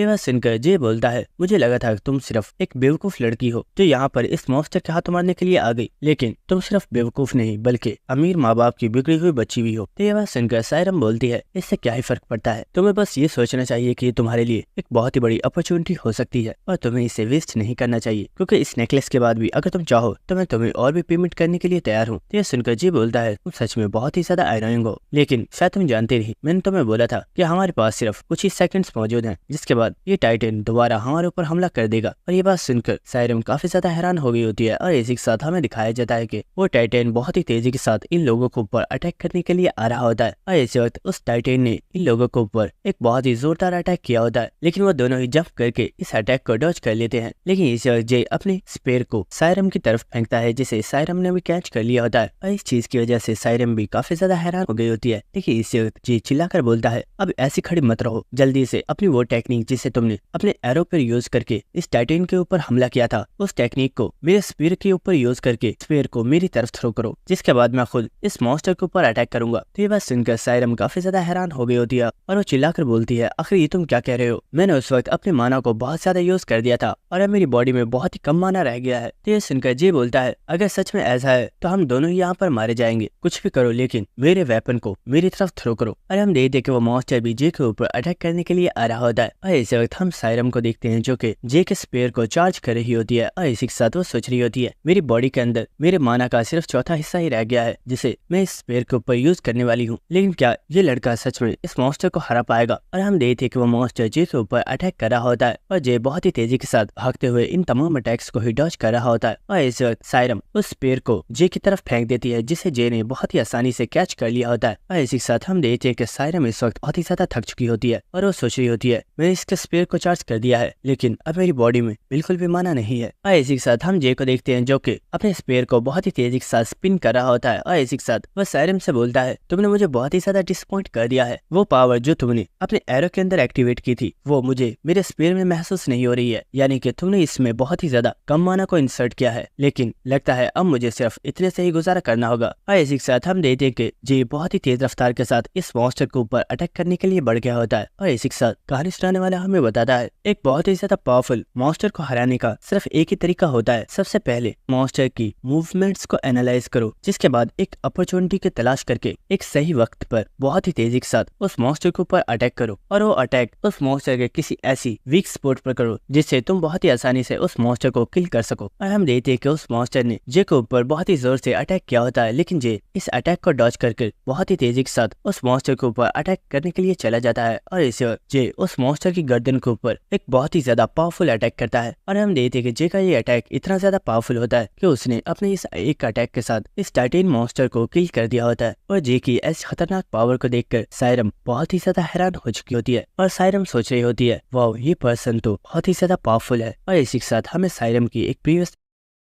यह सुनकर जे बोलता है मुझे लगा था तुम सिर्फ एक बेवकूफ लड़की हो जो यहाँ पर इस मॉन्स्टर के हाथ मारने के लिए आ गई, लेकिन तुम सिर्फ बेवकूफ नहीं बल्कि अमीर माँ बाप की बिगड़ी हुई बच्ची भी हो। तो यह सुनकर सायरम बोलती है इससे क्या ही फर्क पड़ता है, तुम्हें बस ये सोचना चाहिए कि तुम्हारे लिए एक बहुत ही बड़ी अपॉर्चुनिटी हो सकती है और तुम्हें इसे वेस्ट नहीं करना चाहिए, क्योंकि इस नेकलेस के बाद भी अगर तुम चाहो तो मैं तुम्हें और भी पेमेंट करने के लिए तैयार हूँ। तो यह सुनकर जी बोलता है तुम सच में बहुत ही ज्यादा अनोइंग हो, लेकिन शायद तुम जानते नहीं मैंने तुम्हें बोला था कि हमारे पास सिर्फ कुछ ही सेकंड्स मौजूद हैं जिसके बाद ये टाइटन दोबारा हमारे ऊपर हमला कर देगा। और ये बात सुनकर सायरम काफी ज्यादा हैरान हो गई होती है और इसी के साथ हमें दिखाया जाता है कि वो टाइटन बहुत ही तेजी के साथ इन लोगों को ऊपर अटैक करने के लिए आ रहा होता है। और इसी वक्त उस टाइटन ने इन लोगों को ऊपर एक बहुत ही जोरदार अटैक किया होता है, लेकिन वो दोनों ही जंप करके इस अटैक को डॉज कर लेते हैं। लेकिन इसी वक्त जे अपने स्पेयर को सायरम की तरफ फेंकता है जिसे सायरम ने भी कैच कर लिया होता है और इस चीज की वजह से सायरम भी काफी ज्यादा हैरान हो गई होती है। देखिए इसी वक्त जे चिल्लाकर बोलता है अब ऐसी खड़ी मत रहो, जल्दी से अपनी वो टेक्निक जिसे तुमने अपने एरो पर यूज करके इस टाइटन के ऊपर हमला किया था उस टेक्निक को मेरे स्पेयर के ऊपर यूज करके स्पेयर को मेरी तरफ थ्रो करो, जिसके बाद मैं खुद इस मॉन्स्टर के ऊपर अटैक करूंगा। तो ये बात सुनकर सायरम काफी ज्यादा हैरान हो गई होती है और वो चिल्लाकर बोलती है आखिर ये तुम क्या कह रहे हो, मैंने उस वक्त अपने माना को बहुत ज्यादा यूज कर दिया था और अब मेरी बॉडी में बहुत ही कम माना रह गया है। तो ये सुनकर जे बोलता है अगर सच में ऐसा है तो हम दोनों ही यहाँ पर मारे जाएंगे, कुछ भी करो लेकिन मेरे वेपन को मेरी तरफ थ्रो करो। और हम देखते कि वो मॉन्स्टर भी जे के ऊपर अटैक करने के लिए आ रहा होता है और इसी वक्त हम सायरम को देखते हैं जो कि जे के स्पेयर को चार्ज कर रही होती है और इसी के साथ वो सोच रही होती है मेरी बॉडी के अंदर मेरे माना का सिर्फ चौथा हिस्सा ही रह गया है जिसे मैं इस स्पेयर के ऊपर यूज करने वाली हूँ, लेकिन क्या ये लड़का सच में इस मॉन्स्टर को हरा पाएगा। और हम देखते कि वो मॉन्स्टर जे के ऊपर अटैक कर रहा होता है और जे बहुत ही तेजी के साथ भागते हुए इन तमाम अटैक्स को ही डॉज कर रहा होता है और इस वक्त सायरम उस स्पेयर को जे की तरफ फेंक देती है जिसे जे ने बहुत ही आसानी से कैच कर लिया होता है। और इसी के साथ हम देखते हैं कि सायरम इस वक्त बहुत ही ज्यादा थक चुकी होती है और वो सोच रही होती है मैंने इसके स्पेयर को चार्ज कर दिया है लेकिन अब मेरी बॉडी में बिल्कुल भी माना नहीं है। और इसी के साथ हम जे को देखते हैं जो कि अपने स्पेयर को बहुत ही तेजी के साथ स्पिन कर रहा होता है और इसी के साथ वह सायरम से बोलता है तुमने मुझे बहुत ही ज्यादा डिसअपॉइंट कर दिया है, वो पावर जो तुमने अपने एरो के अंदर एक्टिवेट की थी वो मुझे मेरे स्पेयर में महसूस नहीं हो रही है, यानी कि तुमने इसमें बहुत ही ज्यादा कम माना को इंसर्ट किया है, लेकिन लगता है अब मुझे सिर्फ इतने से ही गुजारा करना होगा। और इसी के साथ हम देखते हैं कि जे बहुत ही तेज रफ्तार के साथ इस मॉन्स्टर के ऊपर अटैक करने के लिए बढ़ गया होता है। और इसी के साथ कहानी सुनाने वाला हमें बताता है एक बहुत ही ज्यादा पावरफुल मॉन्स्टर को हराने का सिर्फ एक ही तरीका होता है, सबसे पहले मॉन्स्टर की मूवमेंट्स को एनालाइज करो, जिसके बाद एक अपॉर्चुनिटी की तलाश करके एक सही वक्त पर बहुत ही तेजी के साथ उस मॉन्स्टर के ऊपर अटैक करो और वो अटैक उस मॉन्स्टर के किसी ऐसी वीक स्पॉट पर करो जिससे तुम बहुत ही आसानी से उस मॉन्स्टर को किल कर सको। और हम देखते हैं कि उस मॉन्स्टर ने जे के ऊपर बहुत ही जोर से अटैक किया होता है, लेकिन जे इस अटैक को डॉज करके बहुत ही तेजी के साथ उस मॉन्स्टर के ऊपर अटैक करने के लिए चला जाता है और इस वक्त जे उस मॉन्स्टर की गर्दन के ऊपर एक बहुत ही ज्यादा पावरफुल अटैक करता है। और हम देखते हैं कि जे का ये अटैक इतना ज्यादा पावरफुल होता है कि उसने अपने इस एक अटैक के साथ इस टाइटन मॉन्स्टर को किल कर दिया होता है। और जे की ऐसी खतरनाक पावर को देखकर सायरम बहुत ही ज्यादा हैरान हो चुकी होती है और सायरम सोच रही होती है वाह ये पर्सन तो बहुत ही ज्यादा पावरफुल है। और इसी के साथ हमें सायरम की एक प्रीवियस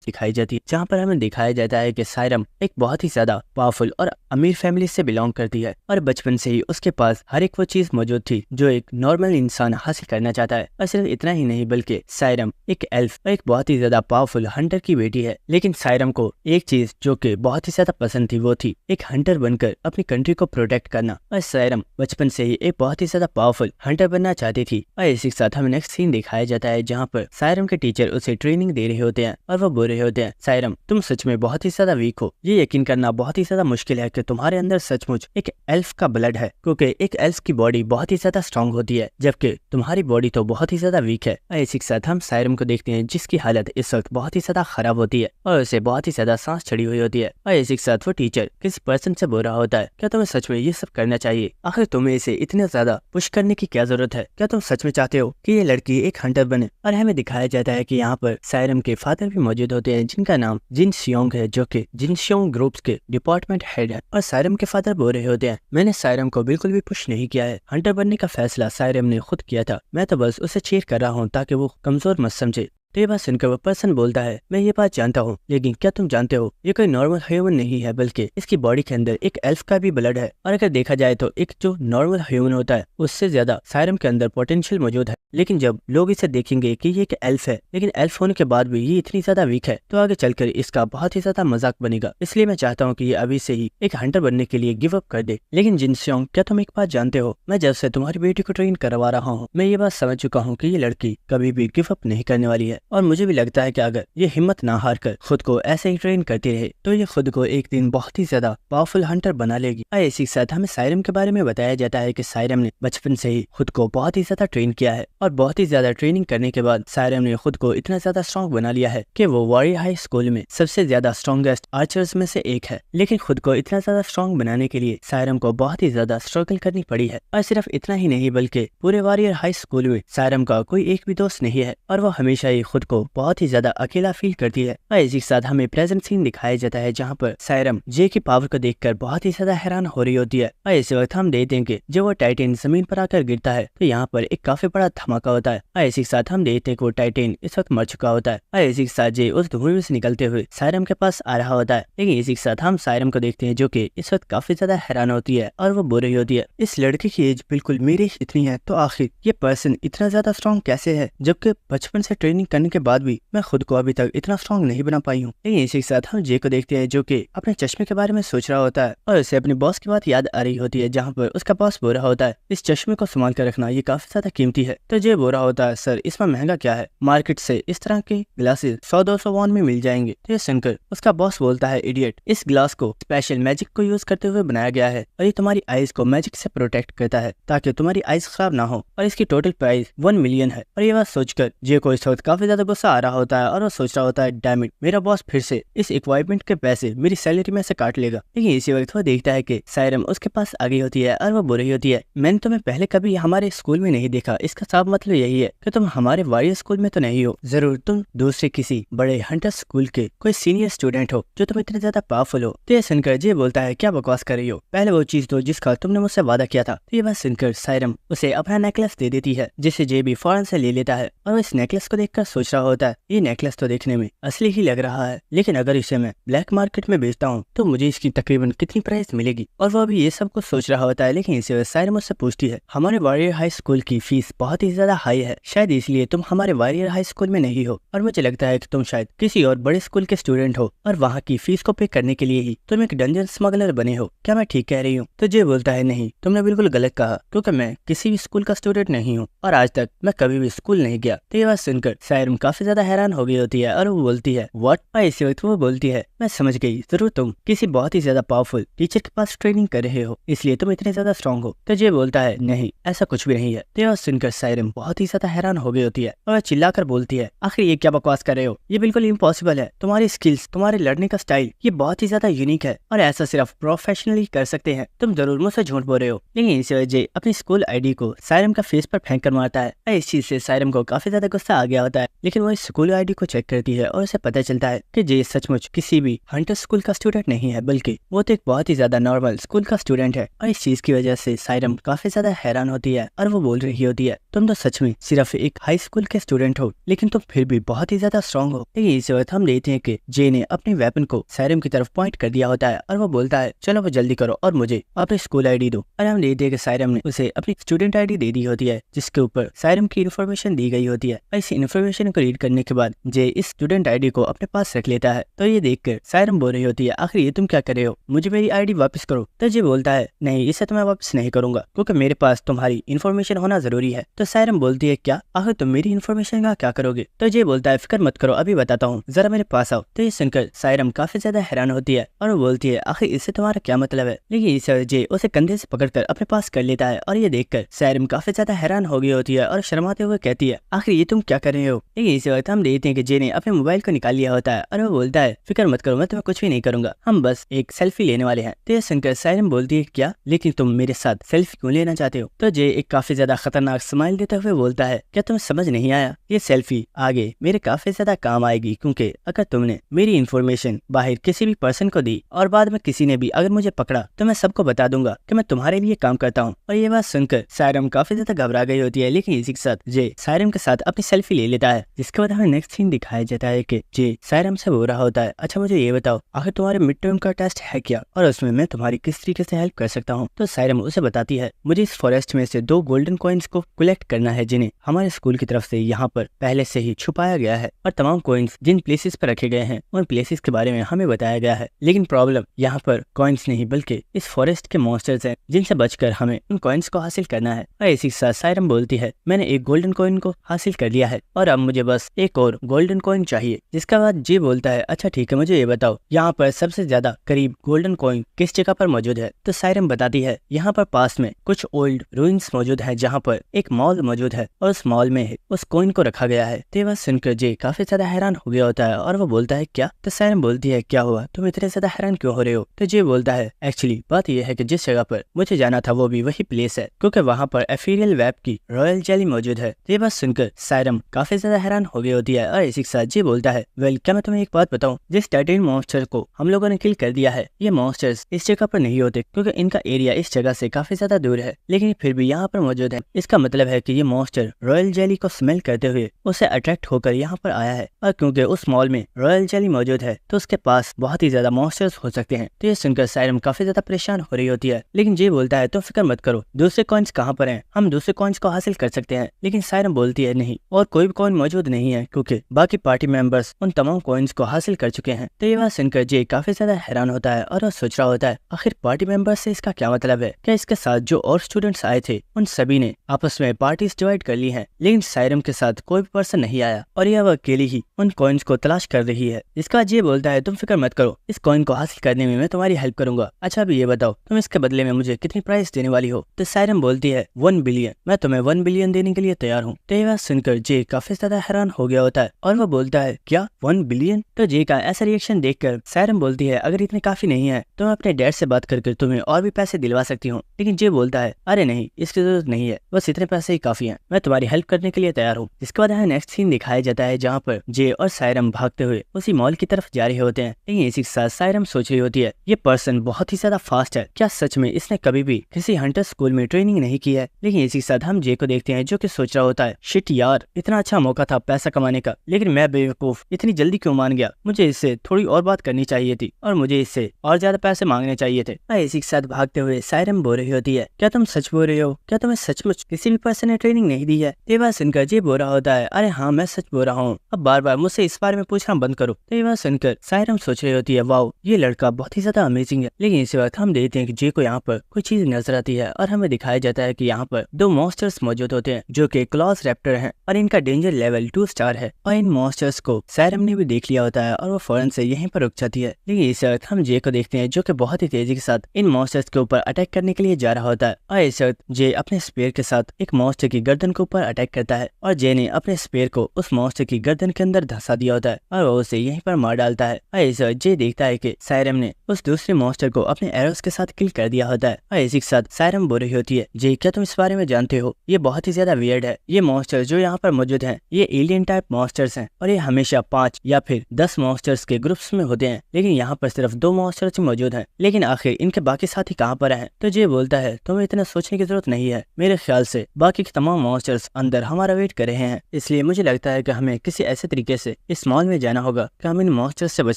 दिखाई जाती है जहाँ पर हमें दिखाया जाता है कि सायरम एक बहुत ही ज्यादा पावरफुल और अमीर फैमिली से बिलोंग करती है और बचपन से ही उसके पास हर एक वो चीज मौजूद थी जो एक नॉर्मल इंसान हासिल करना चाहता है। और सिर्फ इतना ही नहीं बल्कि सायरम एक एल्फ और एक बहुत ही ज्यादा पावरफुल हंटर की बेटी है, लेकिन सायरम को एक चीज जो कि बहुत ही ज्यादा पसंद थी वो थी एक हंटर बनकर अपनी कंट्री को प्रोटेक्ट करना। और सायरम बचपन से ही एक बहुत ही ज्यादा पावरफुल हंटर बनना चाहती थी। और इसी के साथ हमें नेक्स्ट सीन दिखाया जाता है जहाँ पर सायरम के टीचर उसे ट्रेनिंग दे रहे होते हैं और वो बोल रहे होते हैं, सायरम तुम सच में बहुत ही ज्यादा वीक हो। ये यकीन करना बहुत ही ज्यादा मुश्किल है कि तुम्हारे अंदर सचमुच एक एल्फ का ब्लड है, क्योंकि एक एल्फ की बॉडी बहुत ही ज्यादा स्ट्रांग होती है जबकि तुम्हारी बॉडी तो बहुत ही ज्यादा वीक है। इसी के साथ हम सायरम को देखते हैं जिसकी हालत इस वक्त बहुत ही ज्यादा खराब होती है और उसे बहुत ही ज्यादा सांस चढ़ी हुई होती है। और इसी के साथ वो टीचर किसी पर्सन से बोल रहा होता है, क्या तुम्हें सच में ये सब करना चाहिए? आखिर तुम्हें इसे इतना ज्यादा पुश करने की क्या जरूरत है? क्या तुम सच में चाहते हो कि ये लड़की एक हंटर बने? और हमें दिखाया जाता है कि यहाँ पर सायरम के फादर भी मौजूद होते हैं जिनका नाम जिन सियोंग है, जो कि जिन सियोंग ग्रुप्स के डिपार्टमेंट हेड है। और सायरम के फादर बोल रहे होते हैं, मैंने सायरम को बिल्कुल भी पुश नहीं किया है, हंटर बनने का फैसला सायरम ने खुद किया था, मैं तो बस उसे चीयर कर रहा हूँ ताकि वो कमजोर मत समझे। तो ये बात सुनकर वो पर्सन बोलता है, मैं ये बात जानता हूँ, लेकिन क्या तुम जानते हो ये कोई नॉर्मल ह्यूमन नहीं है, बल्कि इसकी बॉडी के अंदर एक एल्फ का भी ब्लड है। और अगर देखा जाए तो एक जो नॉर्मल ह्यूमन होता है उससे ज्यादा सायरम के अंदर पोटेंशियल मौजूद है। लेकिन जब लोग इसे देखेंगे कि ये एक एल्फ है, लेकिन एल्फ होने के बाद भी ये इतनी ज्यादा वीक है, तो आगे चलकर इसका बहुत ही ज्यादा मजाक बनेगा। इसलिए मैं चाहता हूँ कि ये अभी से ही एक हंटर बनने के लिए गिव अप कर दे। लेकिन जिन सियोंग, क्या तुम एक बात जानते हो, मैं जब से तुम्हारी बेटी को ट्रेन करवा रहा हूँ, मैं ये बात समझ चुका हूँ कि ये लड़की कभी भी गिव अप नहीं करने वाली है। और मुझे भी लगता है कि अगर ये हिम्मत ना हार कर खुद को ऐसे ही ट्रेन करती रहे तो ये खुद को एक दिन बहुत ही ज्यादा पावरफुल हंटर बना लेगी। और इसी के साथ हमें सायरम के बारे में बताया जाता है कि सायरम ने बचपन से ही खुद को बहुत ही ज्यादा ट्रेन किया है और बहुत ही ज्यादा ट्रेनिंग करने के बाद सायरम ने खुद को इतना ज्यादा स्ट्रॉन्ग बना लिया है कि वो वॉरियर हाई स्कूल में सबसे ज्यादा स्ट्रॉन्गेस्ट आर्चर्स में से एक है। लेकिन खुद को इतना ज्यादा स्ट्रॉन्ग बनाने के लिए सायरम को बहुत ही ज्यादा स्ट्रगल करनी पड़ी है। और सिर्फ इतना ही नहीं बल्कि पूरे वॉरियर हाई स्कूल में सायरम का कोई एक भी दोस्त नहीं है और वो हमेशा ही खुद को बहुत ही ज्यादा अकेला फील करती है। और इसी के साथ हमें प्रेजेंट सीन दिखाया जाता है जहाँ पर सायरम जे की पावर को देखकर बहुत ही ज्यादा हैरान हो रही होती है। और इसी वक्त हम देखते हैं कि जब वो टाइटेन जमीन पर आकर गिरता है तो यहाँ पर एक काफी बड़ा धमाका होता है। और इसी के साथ हम देखते हैं कि वो टाइटेन इस वक्त मर चुका होता है। और इसी के साथ जे उस धुएं में से निकलते हुए सायरम के पास आ रहा होता है। लेकिन इसी के साथ हम सायरम को देखते हैं जो कि इस वक्त काफी ज्यादा हैरान होती है और वो बोल रही होती है, इस लड़के की एज बिल्कुल मेरी इतनी है, तो आखिर ये पर्सन इतना ज्यादा स्ट्रॉन्ग कैसे है, जबकि बचपन से ट्रेनिंग करने के बाद भी मैं खुद को अभी तक इतना स्ट्रॉन्ग नहीं बना पाई हूँ। लेकिन इसी के साथ हम जे को देखते हैं जो कि अपने चश्मे के बारे में सोच रहा होता है और उसे अपने बॉस की बात याद आ रही होती है जहाँ पर उसका बॉस बोल रहा होता है, इस चश्मे को संभाल कर रखना, ये काफी ज्यादा कीमती है। तो जे बोल रहा होता है, सर इसमें महंगा क्या है, मार्केट से इस तरह के ग्लासेस 100-200 वॉन में मिल जाएंगे। तो ये सुनकर उसका बॉस बोलता है, इडियट, इस ग्लास को स्पेशल मैजिक को यूज करते हुए बनाया गया है और ये तुम्हारी आईज को मैजिक से प्रोटेक्ट करता है ताकि तुम्हारी आईज खराब ना हो और इसकी टोटल प्राइस 1 मिलियन है। और ये बात सोचकर जे को इस वक्त काफी ज्यादा गुस्सा आ रहा होता है और वो सोच रहा होता है, डैम इट, मेरा बॉस फिर से इस इक्विपमेंट के पैसे मेरी सैलरी में से काट लेगा। लेकिन इसी वक्त वो देखता है कि सायरम उसके पास आ गई होती है और वो बोल रही होती है, मैंने तुम्हें पहले कभी हमारे स्कूल में नहीं देखा, इसका साफ मतलब यही है कि तुम हमारे वॉरियर स्कूल में तो नहीं हो, जरूर तुम दूसरे किसी बड़े हंटर स्कूल के कोई सीनियर स्टूडेंट हो जो तुम इतने ज्यादा पावरफुल हो। तो ये सुनकर जे बोलता है, क्या बकवास कर रही हो, पहले वो चीज दो जिसका तुमने मुझसे वादा किया था। तो ये बात सुनकर सायरम उसे अपना नेकलेस दे देती है जिसे जे भी फौरन से ले लेता है और वो इस नेकलेस को देखकर सोच रहा होता है, ये नेकलेस तो देखने में असली ही लग रहा है, लेकिन अगर इसे मैं ब्लैक मार्केट में बेचता हूँ तो मुझे इसकी तकरीबन कितनी प्राइस मिलेगी। और वो अभी ये सब कुछ सोच रहा होता है। लेकिन इसे सायरम मुझसे पूछती है, हमारे वॉरियर हाई स्कूल की फीस बहुत ही ज्यादा हाई है, शायद इसलिए तुम हमारे वॉरियर हाई स्कूल में नहीं हो और मुझे लगता है कि तुम शायद किसी और बड़े स्कूल के स्टूडेंट हो और वहाँ की फीस को पे करने के लिए ही तुम एक डंजन स्मगलर बने हो, क्या मैं ठीक कह रही हूँ? तो जे बोलता है, नहीं, तुमने बिल्कुल गलत कहा, क्योंकि मैं किसी भी स्कूल का स्टूडेंट नहीं हूँ और आज तक मैं कभी भी स्कूल नहीं गया। तो ये बात सुनकर सायरम काफी ज्यादा हैरान हो गई होती है और वो बोलती है, व्हाट? और इसी वक्त वो बोलती है, मैं समझ गई, जरूर तुम किसी बहुत ही ज्यादा पावरफुल टीचर के पास ट्रेनिंग कर रहे हो, इसलिए तुम इतने ज्यादा स्ट्रॉन्ग हो। तो जे बोलता है, नहीं, ऐसा कुछ भी नहीं है। तो यह सुनकर सायरम बहुत ही ज्यादा हैरान हो गई होती है और चिल्लाकर बोलती है, आखिर ये क्या बकवास कर रहे हो, ये बिल्कुल इम्पॉसिबल है, तुम्हारी स्किल्स, तुम्हारे लड़ने का स्टाइल ये बहुत ही ज्यादा यूनिक है और ऐसा सिर्फ प्रोफेशनली कर सकते हैं, तुम जरूर मुझसे झूठ बोल रहे हो। लेकिन इसी वजह जे अपनी स्कूल आईडी को सायरम का फेस पर फेंक कर मारता है। इस चीज से सायरम को काफी ज्यादा गुस्सा आ गया होता है। लेकिन वो इस स्कूल आईडी को चेक करती है और उसे पता चलता है कि जे सचमुच किसी भी हंटर स्कूल का स्टूडेंट नहीं है, बल्कि वो तो एक बहुत ही ज्यादा नॉर्मल स्कूल का स्टूडेंट है। और इस चीज की वजह से सायरम काफी ज्यादा हैरान होती है और वो बोल रही होती है, तुम तो सच में सिर्फ एक हाई स्कूल के स्टूडेंट हो, लेकिन तुम फिर भी बहुत ही ज्यादा स्ट्रॉन्ग हो। लेकिन इस वक्त हम देखते हैं कि जे ने अपने वेपन को सायरम की तरफ पॉइंट कर दिया होता है और वो बोलता है, चलो वो जल्दी करो और मुझे अपनी स्कूल आईडी दो। और हम देखते हैं कि सायरम ने उसे अपनी स्टूडेंट आईडी दे दी होती है जिसके ऊपर सायरम की इन्फॉर्मेशन दी गई होती है। इस इन्फॉर्मेशन को रीड करने के बाद जे इस स्टूडेंट आईडी को अपने पास रख लेता है। तो ये देखकर सायरम बोल रही होती है, आखिर ये तुम क्या कर रहे हो, मुझे मेरी आईडी वापस करो। तो जे बोलता है, नहीं इसे तो मैं वापस नहीं करूंगा क्योंकि मेरे पास तुम्हारी इन्फॉर्मेशन होना जरूरी है। तो सायरम बोलती है, क्या आखिर तुम मेरी इन्फॉर्मेशन का क्या करोगे। तो जे बोलता है, फिक्र मत करो, अभी बताता हूँ, जरा मेरे पास आओ। तो ये सुनकर सायरम काफी ज्यादा हैरान होती है और वो बोलती है, आखिर इससे तुम्हारा क्या मतलब है। लेकिन इस जे उसे कंधे से पकड़कर अपने पास कर लेता है और ये देखकर सायरम काफी ज्यादा हैरान हो गई होती है और शर्माते हुए कहती है, आखिर ये तुम क्या कर रहे हो। लेकिन इसी वक्त हम देखते हैं कि जे ने अपने मोबाइल को निकाल लिया होता है और वो बोलता है, फिक्र मत करो, मैं तुम्हें कुछ भी नहीं करूंगा, हम बस एक सेल्फी लेने वाले हैं। तो ये सुनकर सायरम बोलती है, क्या, लेकिन तुम मेरे साथ सेल्फी क्यों लेना चाहते हो। तो जे एक काफी ज्यादा खतरनाक स्माइल देते हुए बोलता है, क्या तुम्हें समझ नहीं आया, ये सेल्फी आगे मेरे काफी ज्यादा काम आएगी, क्योंकि अगर तुमने मेरी इन्फॉर्मेशन बाहर किसी भी पर्सन को दी और बाद में किसी ने भी अगर मुझे पकड़ा तो मैं सबको बता दूंगा कि मैं तुम्हारे लिए काम करता हूँ। और ये बात सुनकर सायरम काफी ज्यादा घबरा गई होती है। लेकिन इसी के साथ जे सायरम के साथ अपनी सेल्फी ले लेता है, जिसके बाद हमें नेक्स्ट सीन दिखाया जाता है कि जे सायरम से बोल रहा होता है, अच्छा मुझे ये बताओ, आखिर तुम्हारे मिड टर्म का टेस्ट है क्या और उसमें मैं तुम्हारी किस तरीके से हेल्प कर सकता हूँ। तो सायरम उसे बताती है, मुझे इस फॉरेस्ट में से 2 गोल्डन कॉइन्स को कलेक्ट करना है, जिन्हें हमारे स्कूल की तरफ से यहाँ पर पहले से ही छुपाया गया है और तमाम कॉइन्स जिन प्लेसेस पर रखे गए हैं उन प्लेसेस के बारे में हमें बताया गया है। लेकिन प्रॉब्लम यहाँ पर कॉइन्स नहीं बल्कि इस फॉरेस्ट के मॉन्स्टर्स हैं, जिनसे बचकर हमें उन कॉइन्स को हासिल करना है। और इसी के साथ सायरम बोलती है, मैंने एक गोल्डन कॉइन को हासिल कर लिया है और अब मुझे बस एक और गोल्डन कॉइन चाहिए। जिसके बाद जी बोलता है, अच्छा ठीक है, मुझे ये बताओ यहाँ पर सबसे ज्यादा करीब गोल्डन कॉइन किस जगह पर मौजूद है। तो सायरम बताती है, यहाँ पर पास में कुछ ओल्ड रूइंस मौजूद है, जहाँ पर एक मॉल मौजूद है और उस मॉल में उस कॉइन को रखा गया है। तो बस सुनकर जे काफी ज्यादा हैरान हो गया होता है और वो बोलता है, क्या। तो सायरम बोलती है, क्या हुआ, तुम इतने ज्यादा हैरान क्यों हो रहे हो। तो जे बोलता है, एक्चुअली बात यह है कि जिस जगह पर मुझे जाना था वो भी वही प्लेस है, क्योंकि वहाँ पर एफीरियल वेब की रॉयल जेली मौजूद है। ये बात सुनकर सायरम काफी ज्यादा हैरान हो गई होती है और इसी के साथ जी बोलता है, वेल क्या मैं तुम्हें एक बात बताऊं, जिस 13 मॉन्स्टर को हम लोगों ने किल कर दिया है, ये मॉन्स्टर्स इस जगह पर नहीं होते क्योंकि इनका एरिया इस जगह से काफी ज्यादा दूर है, लेकिन फिर भी यहाँ पर मौजूद है। इसका मतलब है कि ये मॉन्स्टर रॉयल जेली को स्मेल करते हुए उसे अट्रैक्ट होकर यहाँ पर आया है और क्योंकि उस मॉल में रॉयल जेली मौजूद है तो उसके पास बहुत ही ज्यादा मॉन्स्टर्स हो सकते हैं। तो ये सुनकर सायरम काफी ज्यादा परेशान हो रही होती है। लेकिन जी बोलता है, तुम फिक्र मत करो, दूसरे कॉइन्स कहाँ पर हैं, हम दूसरे कॉइन्स को हासिल कर सकते हैं। लेकिन सायरम बोलती है, नहीं, और कोई भी कॉइन मौजूद नहीं है क्योंकि बाकी पार्टी मेंबर्स उन तमाम कॉइन्स को हासिल कर चुके हैं। तो ये बात सुनकर जे काफी ज्यादा हैरान होता है और वो सोच रहा होता है, आखिर पार्टी मेंबर्स से इसका क्या मतलब है, क्या इसके साथ जो और स्टूडेंट्स आए थे उन सभी ने आपस में पार्टीज डिवाइड कर ली हैं, लेकिन सायरम के साथ कोई भी पर्सन नहीं आया और यह अकेली ही उन कॉइन्स को तलाश कर रही है। जिसका ये बोलता है, तुम फिक्र मत करो, इस कॉइन को हासिल करने में मैं तुम्हारी हेल्प करूंगा। अच्छा अभी ये बताओ, तुम इसके बदले में मुझे कितनी प्राइस देने वाली हो। तो सायरम बोलती है, 1 बिलियन, मैं तुम्हें 1 बिलियन देने के लिए तैयार हूँ। तो ये बात सुनकर जे काफी ज्यादा हैरान हो गया होता है और वो बोलता है, क्या 1 बिलियन। तो जे का ऐसा रिएक्शन देखकर सायरम बोलती है, अगर इतने काफी नहीं है तो मैं अपने डैड से बात करके तुम्हें और भी पैसे दिलवा सकती हूँ। लेकिन जे बोलता है, अरे नहीं, इसकी जरूरत नहीं है, बस इतने पैसे ही काफी हैं, मैं तुम्हारी हेल्प करने के लिए तैयार हूँ। जिसके बाद यहाँ नेक्स्ट सीन दिखाया जाता है जहाँ पर जे और सायरम भागते हुए उसी मॉल की तरफ जा रहे होते हैं। लेकिन इसी के साथ सायरम सोच रही होती है, ये पर्सन बहुत ही ज्यादा फास्ट है, क्या सच में इसने कभी भी किसी हंटर स्कूल में ट्रेनिंग नहीं की है। लेकिन इसी के साथ हम जे को देखते हैं जो कि सोच रहा होता है, शिट यार, इतना अच्छा मौका था पैसा कमाने का, लेकिन मैं बेवकूफ इतनी जल्दी क्यों मान गया, मुझे इससे थोड़ी और बात करनी चाहिए थी और मुझे इससे और ज्यादा पैसे मांगने चाहिए थे। इसी के साथ भागते हुए सायरम बोल रही होती है, क्या तुम सच बोल रहे हो, क्या तुम्हें सचमुच किसी भी पर्सन ने ट्रेनिंग नहीं दी है। ये बात सुनकर जे बोल रहा होता है, अरे हाँ मैं सच बोल रहा हूँ, अब बार बार मुझसे इस बारे में पूछना बंद करो। तो ये बात सुनकर सायरम सोच रही होती है, वाओ ये लड़का बहुत ही ज्यादा अमेजिंग है। लेकिन इसी वक्त हम देखते हैं कि जे को यहाँ पर कोई चीज नजर आती है और हमें दिखाया जाता है कि यहाँ पर 2 मॉन्स्टर्स मौजूद होते हैं जो कि क्लॉज रैप्टर हैं और इनका डेंजर लेवल 2 स्टार है। और इन मॉन्स्टर्स को सायरम ने भी देख लिया होता है और वो फौरन से यहीं पर रुक जाती है। लेकिन इस वक्त हम जे को देखते हैं जो कि बहुत ही तेजी के साथ इन मॉन्स्टर्स के ऊपर अटैक करने के लिए जा रहा होता है। और इस वक्त जे अपने स्पेयर के साथ एक मॉन्स्टर की गर्दन के ऊपर अटैक करता है और जे ने अपने स्पेयर को उस मॉन्स्टर की गर्दन के अंदर धंसा दिया होता है और वो उसे यहीं पर मार डालता है। और इस वक्त जे देखता है कि सायरम ने उस दूसरे मॉन्स्टर को अपने एरोस के साथ किल कर दिया होता है। और इसी के साथ सायरम बोल रही होती है, जे क्या तुम इस बारे में जानते हो, ये बहुत ही ज्यादा वियर्ड है, ये मॉन्स्टर जो यहाँ पर मौजूद हैं ये एलियन टाइप मॉन्स्टर्स हैं और ये हमेशा 5 या फिर 10 मॉन्स्टर्स के ग्रुप्स में होते हैं, लेकिन यहाँ पर सिर्फ 2 मॉन्स्टर्स मौजूद हैं। लेकिन आखिर इनके बाकी साथी कहाँ पर हैं। तो जे बोलता है, तुम्हें इतना सोचने की जरूरत नहीं है, मेरे ख्याल से बाकी के तमाम मॉन्स्टर्स अंदर हमारा वेट कर रहे हैं, इसलिए मुझे लगता है कि हमें किसी ऐसे तरीके से इस मॉल में जाना होगा कि हम इन मॉन्स्टर्स से बच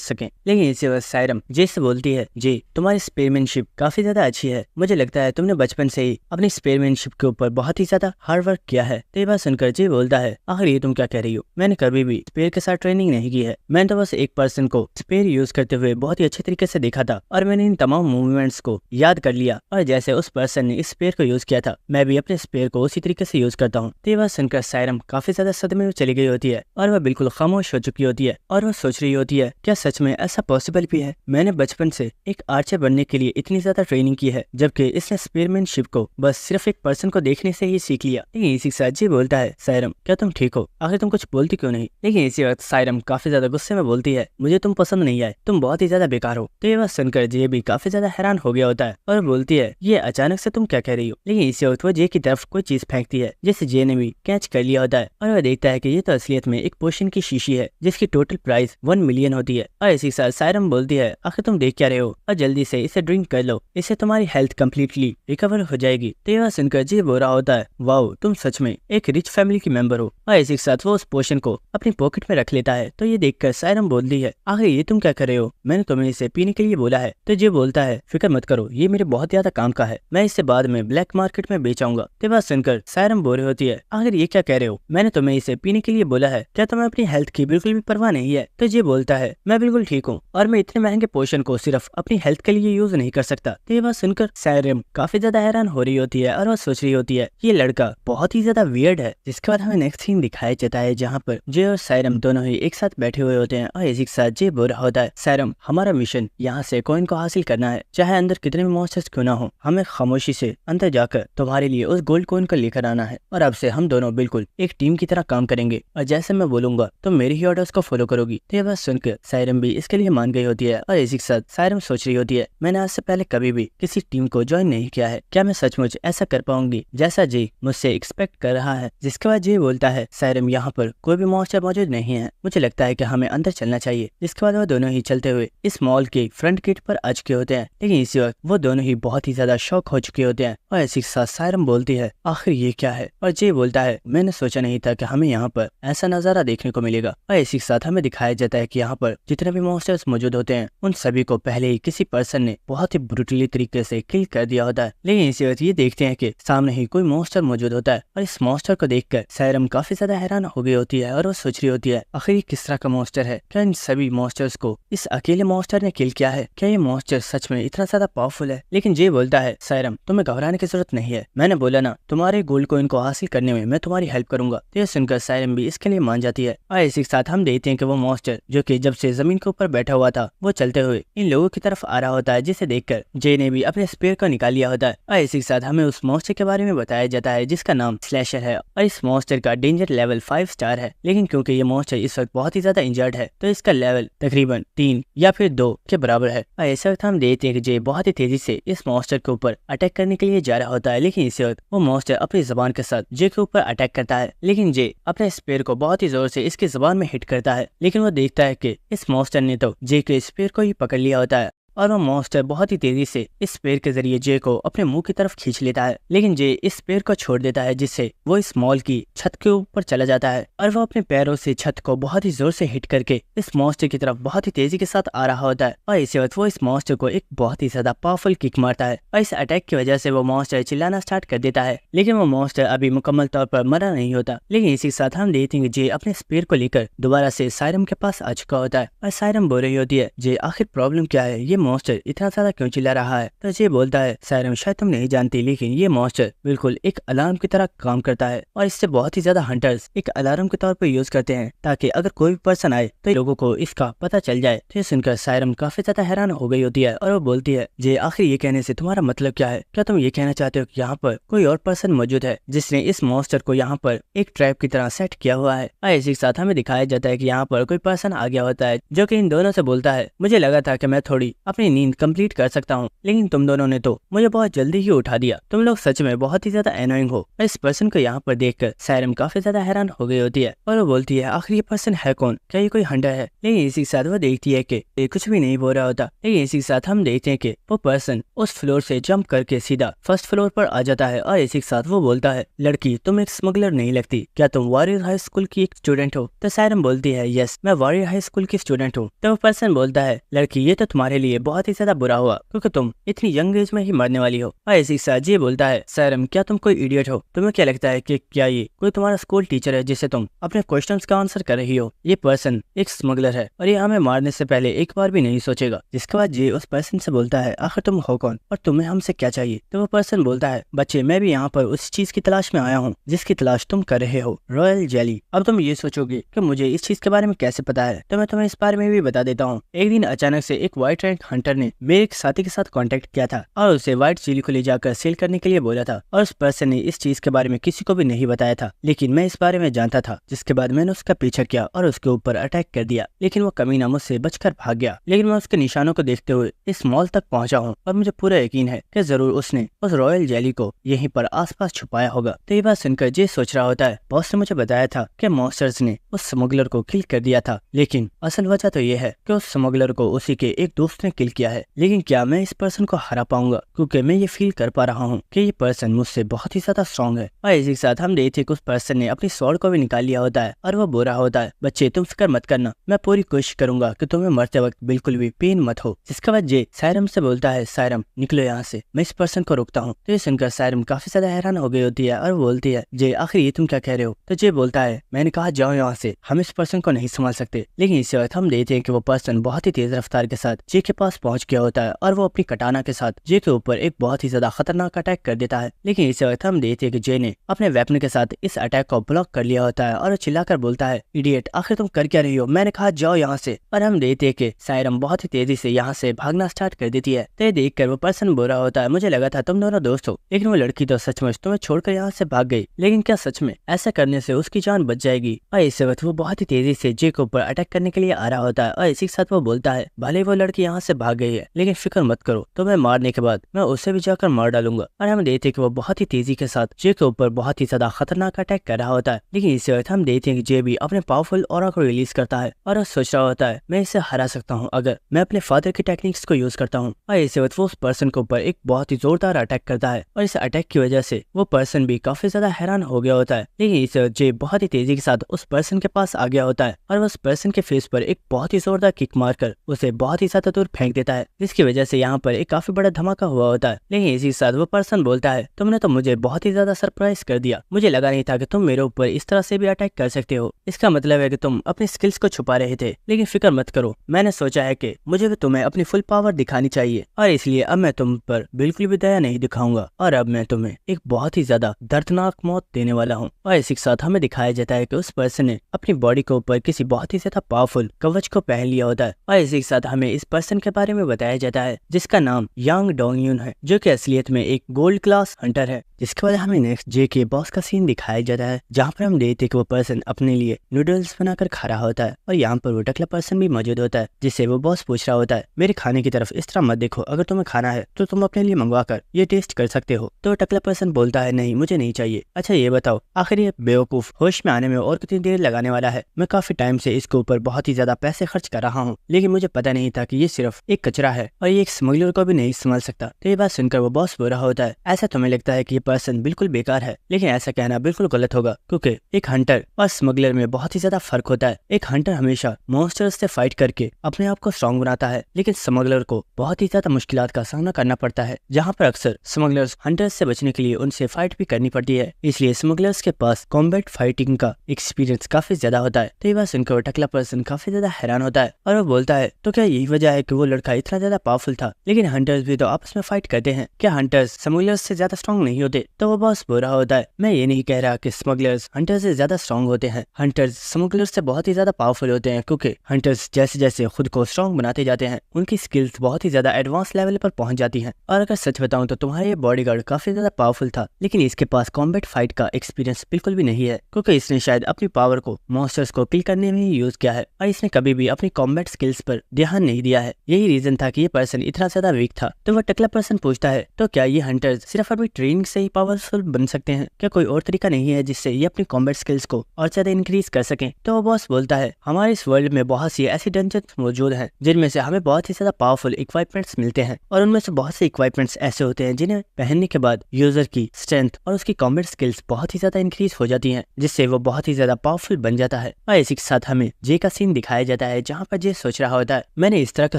सकें। लेकिन इसी वक्त सायरम जे से बोलती है, जे तुम्हारी स्पेयरमैनशिप काफी ज्यादा अच्छी है, मुझे लगता है तुमने बचपन से ही अपनी स्पेयरमैनशिप के ऊपर बहुत ही ज्यादा हार्ड वर्क किया है। तो ये बात सुनकर जे बोलता है, आखिर ये तुम क्या कह रही हो? मैंने कभी भी स्पेयर के साथ ट्रेनिंग नहीं की है। मैंने तो बस एक पर्सन को स्पेयर यूज करते हुए बहुत ही अच्छे तरीके से देखा था और मैंने इन तमाम मूवमेंट्स को याद कर लिया और जैसे उस पर्सन ने इस स्पेयर को यूज किया था मैं भी अपने स्पेयर को उसी तरीके से यूज करता हूँ। तो ये बात सुनकर सायरम काफी ज्यादा सदमे में चली गई होती है और वह बिल्कुल खामोश हो चुकी होती है और वह सोच रही होती है क्या सच में ऐसा पॉसिबल भी है? मैंने बचपन से एक आर्चर बनने के लिए इतनी ज्यादा ट्रेनिंग की है जबकि इसने स्पेयरमैनशिप को बस सिर्फ एक पर्सन को देखने से ही सीख लिया। लेकिन इसी के साथ जी बोलता है सायरम क्या तुम ठीक हो? आखिर तुम कुछ बोलती क्यों नहीं? लेकिन इसी वक्त सायरम काफी ज्यादा गुस्से में बोलती है मुझे तुम पसंद नहीं आए, तुम बहुत ही ज्यादा बेकार हो। तो ये बात सुनकर जे भी काफी ज्यादा हैरान हो गया होता है और बोलती है ये अचानक से तुम क्या कह रही हो? लेकिन इसी वक्त वो जे की तरफ कोई चीज फेंकती है जिसे जे ने भी कैच कर लिया होता है और वह देखता है कि ये तो असलियत में एक पोशन की शीशी है जिसकी टोटल प्राइस 1 मिलियन होती है। और इसी के साथ सायरम बोलती है आखिर तुम देख क्या रहे हो और जल्दी से इसे ड्रिंक कर लो, इससे तुम्हारी हेल्थ कम्प्लीटली रिकवर हो जाएगी। तो यह सुनकर जी बोल रहा होता है वाओ तुम सच में एक रिच फैमिली की मेंबर हो। और इसी के साथ वो उस पोशन को अपनी पॉकेट में रख लेता है। तो ये देखकर सायरम बोलती है आखिर ये तुम क्या कर रहे हो? मैंने तुम्हें इसे पीने के लिए बोला है। तो जी बोलता है फिक्र मत करो ये मेरे बहुत ज्यादा काम का है, मैं इसे बाद में ब्लैक मार्केट में बेचाऊंगा। तो बात सुनकर सायरम बोल रही होती है आखिर ये क्या कह रहे हो? मैंने तुम्हें इसे पीने के लिए बोला है, क्या तुम्हें अपनी हेल्थ की बिल्कुल भी परवाह नहीं है? तो जी बोलता है मैं बिल्कुल ठीक हूँ और मैं इतने महंगे पोशन को सिर्फ अपनी हेल्थ के लिए यूज नहीं कर सकता। तो ये बात सुनकर सायरम काफी ज्यादा हैरान हो रही होती है और वह सोच रही होती है ये लड़का बहुत ही ज्यादा वियर्ड है। जिसके बाद हमें नेक्स्ट सीन दिखाया जाता है जहाँ पर जे और सायरम दोनों ही एक साथ बैठे हुए होते हैं और इसी के साथ जे बोल रहा होता है सायरम हमारा मिशन यहाँ से कॉइन को हासिल करना है, चाहे अंदर कितने भी मॉन्स्टर्स क्यों ना हो, हमें खामोशी से अंदर जाकर तुम्हारे लिए उस गोल्ड कॉइन को लेकर आना है और अब से हम दोनों बिल्कुल एक टीम की तरह काम करेंगे और जैसे मैं बोलूंगा तुम मेरे ही ऑर्डर्स को फॉलो करोगी। तो ये बात सुनकर सायरम भी इसके लिए मान गई होती है और इसी के साथ सायरम सोच रही होती है मैंने आज से पहले कभी भी किसी टीम को ज्वाइन नहीं किया है, क्या मैं सचमुच ऐसा कर पाऊंगी जैसा जे मुझसे एक्सपेक्ट कर रहा है? जिसके बाद जे बोलता है सायरम यहाँ पर कोई भी मॉन्स्टर मौजूद नहीं है, मुझे लगता है कि हमें अंदर चलना चाहिए। जिसके बाद वो दोनों ही चलते हुए इस मॉल के फ्रंट गेट पर आ चुके होते हैं। लेकिन इसी वक्त वो दोनों ही बहुत ही ज्यादा शॉक हो चुके होते हैं और इसी के साथ सायरम बोलती है आखिर ये क्या है? और जे बोलता है मैंने सोचा नहीं था कि हमें यहाँ पर ऐसा नजारा देखने को मिलेगा। और इसी के साथ हमें दिखाया जाता है कि यहाँ पर जितने भी मॉन्स्टर्स मौजूद होते हैं उन सभी को पहले ही किसी पर्सन ने बहुत ही ब्रूटली तरीके से किल कर दिया होता है। लेकिन इसी वक्त ये देखते हैं कि सामने ही कोई मॉन्स्टर मौजूद होता है और इस मॉन्स्टर को देखकर सायरम काफी ज्यादा हैरान हो गई होती है और वो सोच रही होती है आखिर ये किस तरह का मॉन्स्टर है? क्या इन सभी मॉन्स्टर्स को इस अकेले मॉन्स्टर ने किल किया है? क्या ये मॉन्स्टर सच में इतना ज्यादा पावरफुल है? लेकिन जे बोलता है सायरम तुम्हें घबराने की जरूरत नहीं है, मैंने बोला ना तुम्हारे गोल्ड कॉइन को हासिल करने में मैं तुम्हारी हेल्प करूंगा। तो ये सुनकर सायरम भी इसके लिए मान जाती है और इसी के साथ हम देखते हैं कि वो मॉन्स्टर जो कि जब से जमीन के ऊपर बैठा हुआ था वो चलते हुए इन लोगों की तरफ आ रहा होता है, जिसे देखकर जे ने भी अपने स्पेयर को निकाल लिया होता है। और इसी के साथ हमें उस मॉन्स्टर के बारे में बताया जाता है जिसका नाम स्लैशर है और इस मॉन्स्टर का डेंजर लेवल 5 स्टार है। लेकिन क्योंकि ये मॉन्स्टर इस वक्त बहुत ही ज्यादा इंजर्ड है तो इसका लेवल तकरीबन 3 या फिर 2 के बराबर है। और इस वक्त हम देखते हैं कि जे बहुत ही तेजी से इस मॉन्स्टर के ऊपर अटैक करने के लिए जा रहा होता है। लेकिन इसी वक्त वो मॉन्स्टर अपनी जबान के साथ जे के ऊपर अटैक करता है। लेकिन जे अपने स्पेयर को बहुत ही जोर से इसकी जबान में हिट करता है। लेकिन वो देखता है कि इस मॉन्स्टर ने तो जे के स्पेयर को ही पकड़ लिया होता है और वो मॉन्स्टर बहुत ही तेजी से इस स्पेयर के जरिए जे को अपने मुंह की तरफ खींच लेता है। लेकिन जे इस स्पेयर को छोड़ देता है जिससे वो इस मॉल की छत के ऊपर चला जाता है और वो अपने पैरों से छत को बहुत ही जोर से हिट करके इस मॉन्स्टर की तरफ बहुत ही तेजी के साथ आ रहा होता है। और इसी वक्त वो इस मॉन्स्टर को एक बहुत ही ज्यादा पावरफुल किक मारता है और इस अटैक की वजह से वो मॉन्स्टर चिल्लाना स्टार्ट कर देता है। लेकिन वो मॉन्स्टर अभी मुकम्मल तौर पर मरा नहीं होता। लेकिन इसी के साथ हम देखते हैं जे अपने स्पेयर को लेकर दोबारा से सायरम के पास आ चुका होता है और सायरम बोल रही होती है जे आखिर प्रॉब्लम क्या है, ये मॉन्स्टर इतना ज्यादा क्यों चिल्ला रहा है? तो ये बोलता है सायरम शायद तुम नहीं जानती लेकिन ये मॉन्स्टर बिल्कुल एक अलार्म की तरह काम करता है और इससे बहुत ही ज्यादा हंटर्स एक अलार्म के तौर पर यूज करते हैं ताकि अगर कोई भी पर्सन आए तो लोगों को इसका पता चल जाए। तो ये सुनकर सायरम काफी ज्यादा हैरान हो गई होती है और वो बोलती है जे आखिर ये कहने से तुम्हारा मतलब क्या है? क्या तुम ये कहना चाहते हो कि यहाँ पर कोई और पर्सन मौजूद है जिसने इस मॉन्स्टर को यहाँ पर एक ट्रैप की तरह सेट किया हुआ है? और इसी के साथ हमें दिखाया जाता है कि यहाँ पर कोई पर्सन आ गया होता है जो कि इन दोनों से बोलता है मुझे लगा था कि मैं थोड़ी अपनी नींद कंप्लीट कर सकता हूँ लेकिन तुम दोनों ने तो मुझे बहुत जल्दी ही उठा दिया, तुम लोग सच में बहुत ही ज्यादा एनोइंग हो। इस पर्सन को यहाँ पर देखकर सायरम काफी ज्यादा हैरान हो गई होती है और वो बोलती है आखिर ये पर्सन है कौन, क्या ये कोई हंटर है? लेकिन इसी के साथ वो देखती है कि ये कुछ भी नहीं बोल रहा होता। लेकिन इसी के साथ हम देखते हैं कि वो पर्सन उस फ्लोर से जंप करके सीधा फर्स्ट फ्लोर पर आ जाता है और इसी के साथ वो बोलता है लड़की तुम एक स्मगलर नहीं लगती, क्या तुम वॉरियर हाई स्कूल की एक स्टूडेंट हो? तो सायरम बोलती है यस मैं वॉरियर हाई स्कूल की स्टूडेंट हूँ। तो वो पर्सन बोलता है लड़की ये तो तुम्हारे लिए बहुत ही ज्यादा बुरा हुआ क्योंकि तुम इतनी यंग एज में ही मरने वाली हो। और इसी के साथ ये बोलता है, सायरम क्या तुम कोई इडियट हो? तुम्हें क्या लगता है कि क्या ये कोई तुम्हारा स्कूल टीचर है जिसे तुम अपने क्वेश्चंस का आंसर कर रही हो? ये पर्सन एक स्मगलर है और ये हमें मारने से पहले एक बार भी नहीं सोचेगा। जिसके बाद ये उस पर्सन से बोलता है, आखिर तुम हो कौन और तुम्हें हमसे क्या चाहिए? तो वो पर्सन बोलता है, बच्चे मैं भी यहाँ पर उस चीज की तलाश में आया हूँ जिसकी तलाश तुम कर रहे हो, रॉयल जेली। अब तुम ये सोचोगे कि मुझे इस चीज के बारे में कैसे पता है, तो मैं तुम्हें इस बारे में भी बता देता हूँ। एक दिन अचानक से एक व्हाइट रैंक हंटर ने मेरे एक साथी के साथ कांटेक्ट किया था और उसे व्हाइट जेली को ले जाकर सेल करने के लिए बोला था और उस पर्सन ने इस चीज के बारे में किसी को भी नहीं बताया था, लेकिन मैं इस बारे में जानता था। जिसके बाद मैंने उसका पीछा किया और उसके ऊपर अटैक कर दिया, लेकिन वो कमीना मुझसे बचकर भाग गया। लेकिन मैं उसके निशानों को देखते हुए इस मॉल तक पहुंचा हूँ और मुझे पूरा यकीन है कि जरूर उसने उस रॉयल जेली को यहीं पर आसपास छुपाया होगा। तो ये बात सुनकर जे सोच रहा होता है, बॉस ने मुझे बताया था कि मॉन्स्टर्स ने उस स्मगलर को किल कर दिया था, लेकिन असल वजह तो ये है कि उस स्मगलर को उसी के एक दोस्त ने किल किया है। लेकिन क्या मैं इस पर्सन को हरा पाऊंगा? क्योंकि मैं ये फील कर पा रहा हूँ कि ये पर्सन मुझसे बहुत ही ज्यादा स्ट्रॉन्ग है। और इसी के साथ हम देखते कि उस पर्सन ने अपनी स्वॉर्ड को भी निकाल लिया होता है और वो बोल रहा होता है, बच्चे तुम फिक्र मत करना, मैं पूरी कोशिश करूंगा कि तुम्हें मरते वक्त बिल्कुल भी पेन मत हो। जिसके बाद जे सायरम से बोलता है, सायरम निकलो यहाँ से, मैं इस पर्सन को रोकता हूँ। तो ये सुनकर सायरम काफी ज्यादा हैरान हो गई होती है और बोलती है, जे आखिर ये तुम क्या कह रहे हो? तो जे बोलता है, मैंने कहा जाओ यहाँ से, हम इस पर्सन को नहीं संभाल सकते। लेकिन इसी वक्त हम देखते हैं कि वो पर्सन बहुत ही तेज रफ्तार के साथ जे के पास पहुंच गया होता है और वो अपनी कटाना के साथ जे के ऊपर एक बहुत ही ज्यादा खतरनाक अटैक कर देता है। लेकिन इसी वक्त हम देखते हैं कि जे ने अपने वेपन के साथ इस अटैक को ब्लॉक कर लिया होता है और चिल्लाकर बोलता है, इडियट आखिर तुम कर क्या रही हो? मैंने कहा जाओ यहाँ से। और हम देखते हैं कि सायरम बहुत ही तेजी से यहाँ से भागना स्टार्ट कर देती है। तो ये देखकर वो पर्सन बोल रहा होता है, मुझे लगा था तुम दोनों दोस्त हो, लेकिन वो लड़की तो सचमुच तुम्हें छोड़कर यहाँ से भाग गई। लेकिन क्या सच में ऐसा करने से उसकी जान बच जाएगी? और इस वक्त वो बहुत ही तेजी से जे के ऊपर अटैक करने के लिए आ रहा होता है और इसी के साथ वो बोलता है, भले वो लड़की यहाँ से भाग गई है, लेकिन फिक्र मत करो, तुम्हें मारने के बाद मैं उसे भी जाकर मार डालूंगा। और हम देखते हैं कि वो बहुत ही तेजी के साथ जे के ऊपर बहुत ही ज्यादा खतरनाक अटैक कर रहा होता है। लेकिन इसी वक्त हम देखते हैं कि जे भी अपने पावरफुल ऑरा को रिलीज करता है और वो सोच रहा होता है, मैं इसे हरा सकता हूँ अगर मैं अपने फादर की टेक्निक्स को यूज करता हूँ। और इसी वक्त वो उस पर्सन के ऊपर एक बहुत ही जोरदार अटैक करता है और इस अटैक की वजह से वो पर्सन भी काफी ज्यादा हैरान हो गया होता है। लेकिन इस वक्त जे बहुत ही तेजी के साथ उस पर्सन के पास आ गया होता है और उस पर्सन के फेस पर एक बहुत ही जोरदार किक मारकर उसे बहुत ही ज्यादा दूर फेंक देता है, जिसकी वजह से यहाँ पर एक काफी बड़ा धमाका हुआ होता है। लेकिन इसी के साथ वो पर्सन बोलता है, तुमने तो मुझे बहुत ही ज्यादा सरप्राइज कर दिया, मुझे लगा नहीं था कि तुम मेरे ऊपर इस तरह से भी अटैक कर सकते हो। इसका मतलब है कि तुम अपनी स्किल्स को छुपा रहे थे। लेकिन फिक्र मत करो, मैंने सोचा है कि मुझे भी तुम्हें अपनी फुल पावर दिखानी चाहिए और इसलिए अब मैं तुम पर बिल्कुल भी दया नहीं दिखाऊंगा और अब मैं तुम्हें एक बहुत ही ज्यादा दर्दनाक मौत देने वाला हूँ। और इसी के साथ हमें दिखाया जाता है कि उस पर्सन ने अपनी बॉडी के ऊपर किसी बहुत ही ज्यादा पावरफुल कवच को पहन लिया होता है। और इसी के साथ हमें इस पर्सन के बारे में बताया जाता है जिसका नाम यांग डोंगयून है, जो कि असलियत में एक गोल्ड क्लास हंटर है। जिसके बाद हमें नेक्स्ट जे के बॉस का सीन दिखाया जाता है, जहाँ पर हम देखते हैं कि वो पर्सन अपने लिए नूडल्स बनाकर खा रहा होता है और यहाँ पर वो टकला पर्सन भी मौजूद होता है, जिससे वो बॉस पूछ रहा होता है, मेरे खाने की तरफ इस तरह मत देखो, अगर तुम्हें खाना है तो तुम अपने लिए मंगवा कर ये टेस्ट कर सकते हो। तो टकला पर्सन बोलता है, नहीं मुझे नहीं चाहिए। अच्छा ये बताओ, आखिर ये बेवकूफ होश में आने में और कितनी देर लगाने वाला है? मैं काफी टाइम से इसके ऊपर बहुत ही ज्यादा पैसे खर्च कर रहा हूँ, लेकिन मुझे पता नहीं था कि ये सिर्फ एक कचरा है और ये एक स्मगलर को भी नहीं संभाल सकता। तो ये बात सुनकर वो बॉस बोल रहा होता है, ऐसा तुम्हें लगता है कि ये पर्सन बिल्कुल बेकार है, लेकिन ऐसा कहना बिल्कुल गलत होगा, क्योंकि एक हंटर और स्मगलर में बहुत ही ज्यादा फर्क होता है। एक हंटर हमेशा मॉन्स्टर्स से फाइट करके अपने आप को स्ट्रॉन्ग बनाता है, लेकिन स्मगलर को बहुत ही ज्यादा मुश्किलात का सामना करना पड़ता है, जहाँ पर अक्सर स्मगलर्स हंटर्स से बचने के लिए उनसे फाइट भी करनी पड़ती है। इसलिए स्मगलर्स के पास कॉम्बैट फाइटिंग का एक्सपीरियंस काफी ज्यादा होता है। तो ये बात सुनकर टकला पर्सन काफी ज्यादा हैरान होता है और वो बोलता है, तो क्या यही वजह है कि वो लड़का इतना ज्यादा पावरफुल था? लेकिन हंटर्स भी तो आपस में फाइट करते हैं, क्या हंटर्स स्मगलर्स से ज्यादा स्ट्रॉन्ग नहीं होते? तो वो बॉस बोल रहा होता है, मैं ये नहीं कह रहा कि स्मगलर्स हंटर्स से ज्यादा स्ट्रॉन्ग होते हैं, हंटर्स स्मगलर्स से बहुत ही ज्यादा पावरफुल होते हैं, क्योंकि हंटर्स जैसे जैसे खुद को स्ट्रॉन्ग बनाते जाते हैं उनकी स्किल्स बहुत ही ज्यादा एडवांस लेवल पर पहुंच जाती हैं। और अगर सच बताऊं तो तुम्हारा ये बॉडीगार्ड काफी ज्यादा पावरफुल था, लेकिन इसके पास कॉम्बैट फाइट का एक्सपीरियंस बिल्कुल भी नहीं है, क्योंकि इसने शायद अपनी पावर को मॉन्स्टर्स को किल करने में ही यूज किया है और इसने कभी भी अपनी कॉम्बैट स्किल्स पर ध्यान नहीं दिया है। यही रीजन था कि ये पर्सन इतना ज्यादा वीक था। तो वो टकला पर्सन पूछता है, तो क्या ये हंटर्स सिर्फ अपनी ट्रेनिंग से ही ही पावरफुल बन सकते हैं? क्या कोई और तरीका नहीं है जिससे ये अपनी कॉम्बैट स्किल्स को और ज्यादा इंक्रीज कर सकें? तो वो बॉस बोलता है, हमारे इस वर्ल्ड में बहुत सी ऐसी डंजन्स मौजूद हैं जिनमें से हमें बहुत ही ज्यादा पावरफुल इक्विपमेंट्स मिलते हैं, और उनमें से बहुत से इक्विपमेंट्स ऐसे होते हैं जिन्हें पहनने के बाद यूजर की स्ट्रेंथ और उसकी कॉम्बैट स्किल्स बहुत ही ज्यादा इंक्रीज हो जाती हैं, जिससे वो बहुत ही ज्यादा पावरफुल बन जाता है। और इसी के साथ हमें जे का सीन दिखाया जाता है जहाँ पर जे सोच रहा होता है, मैंने इस तरह का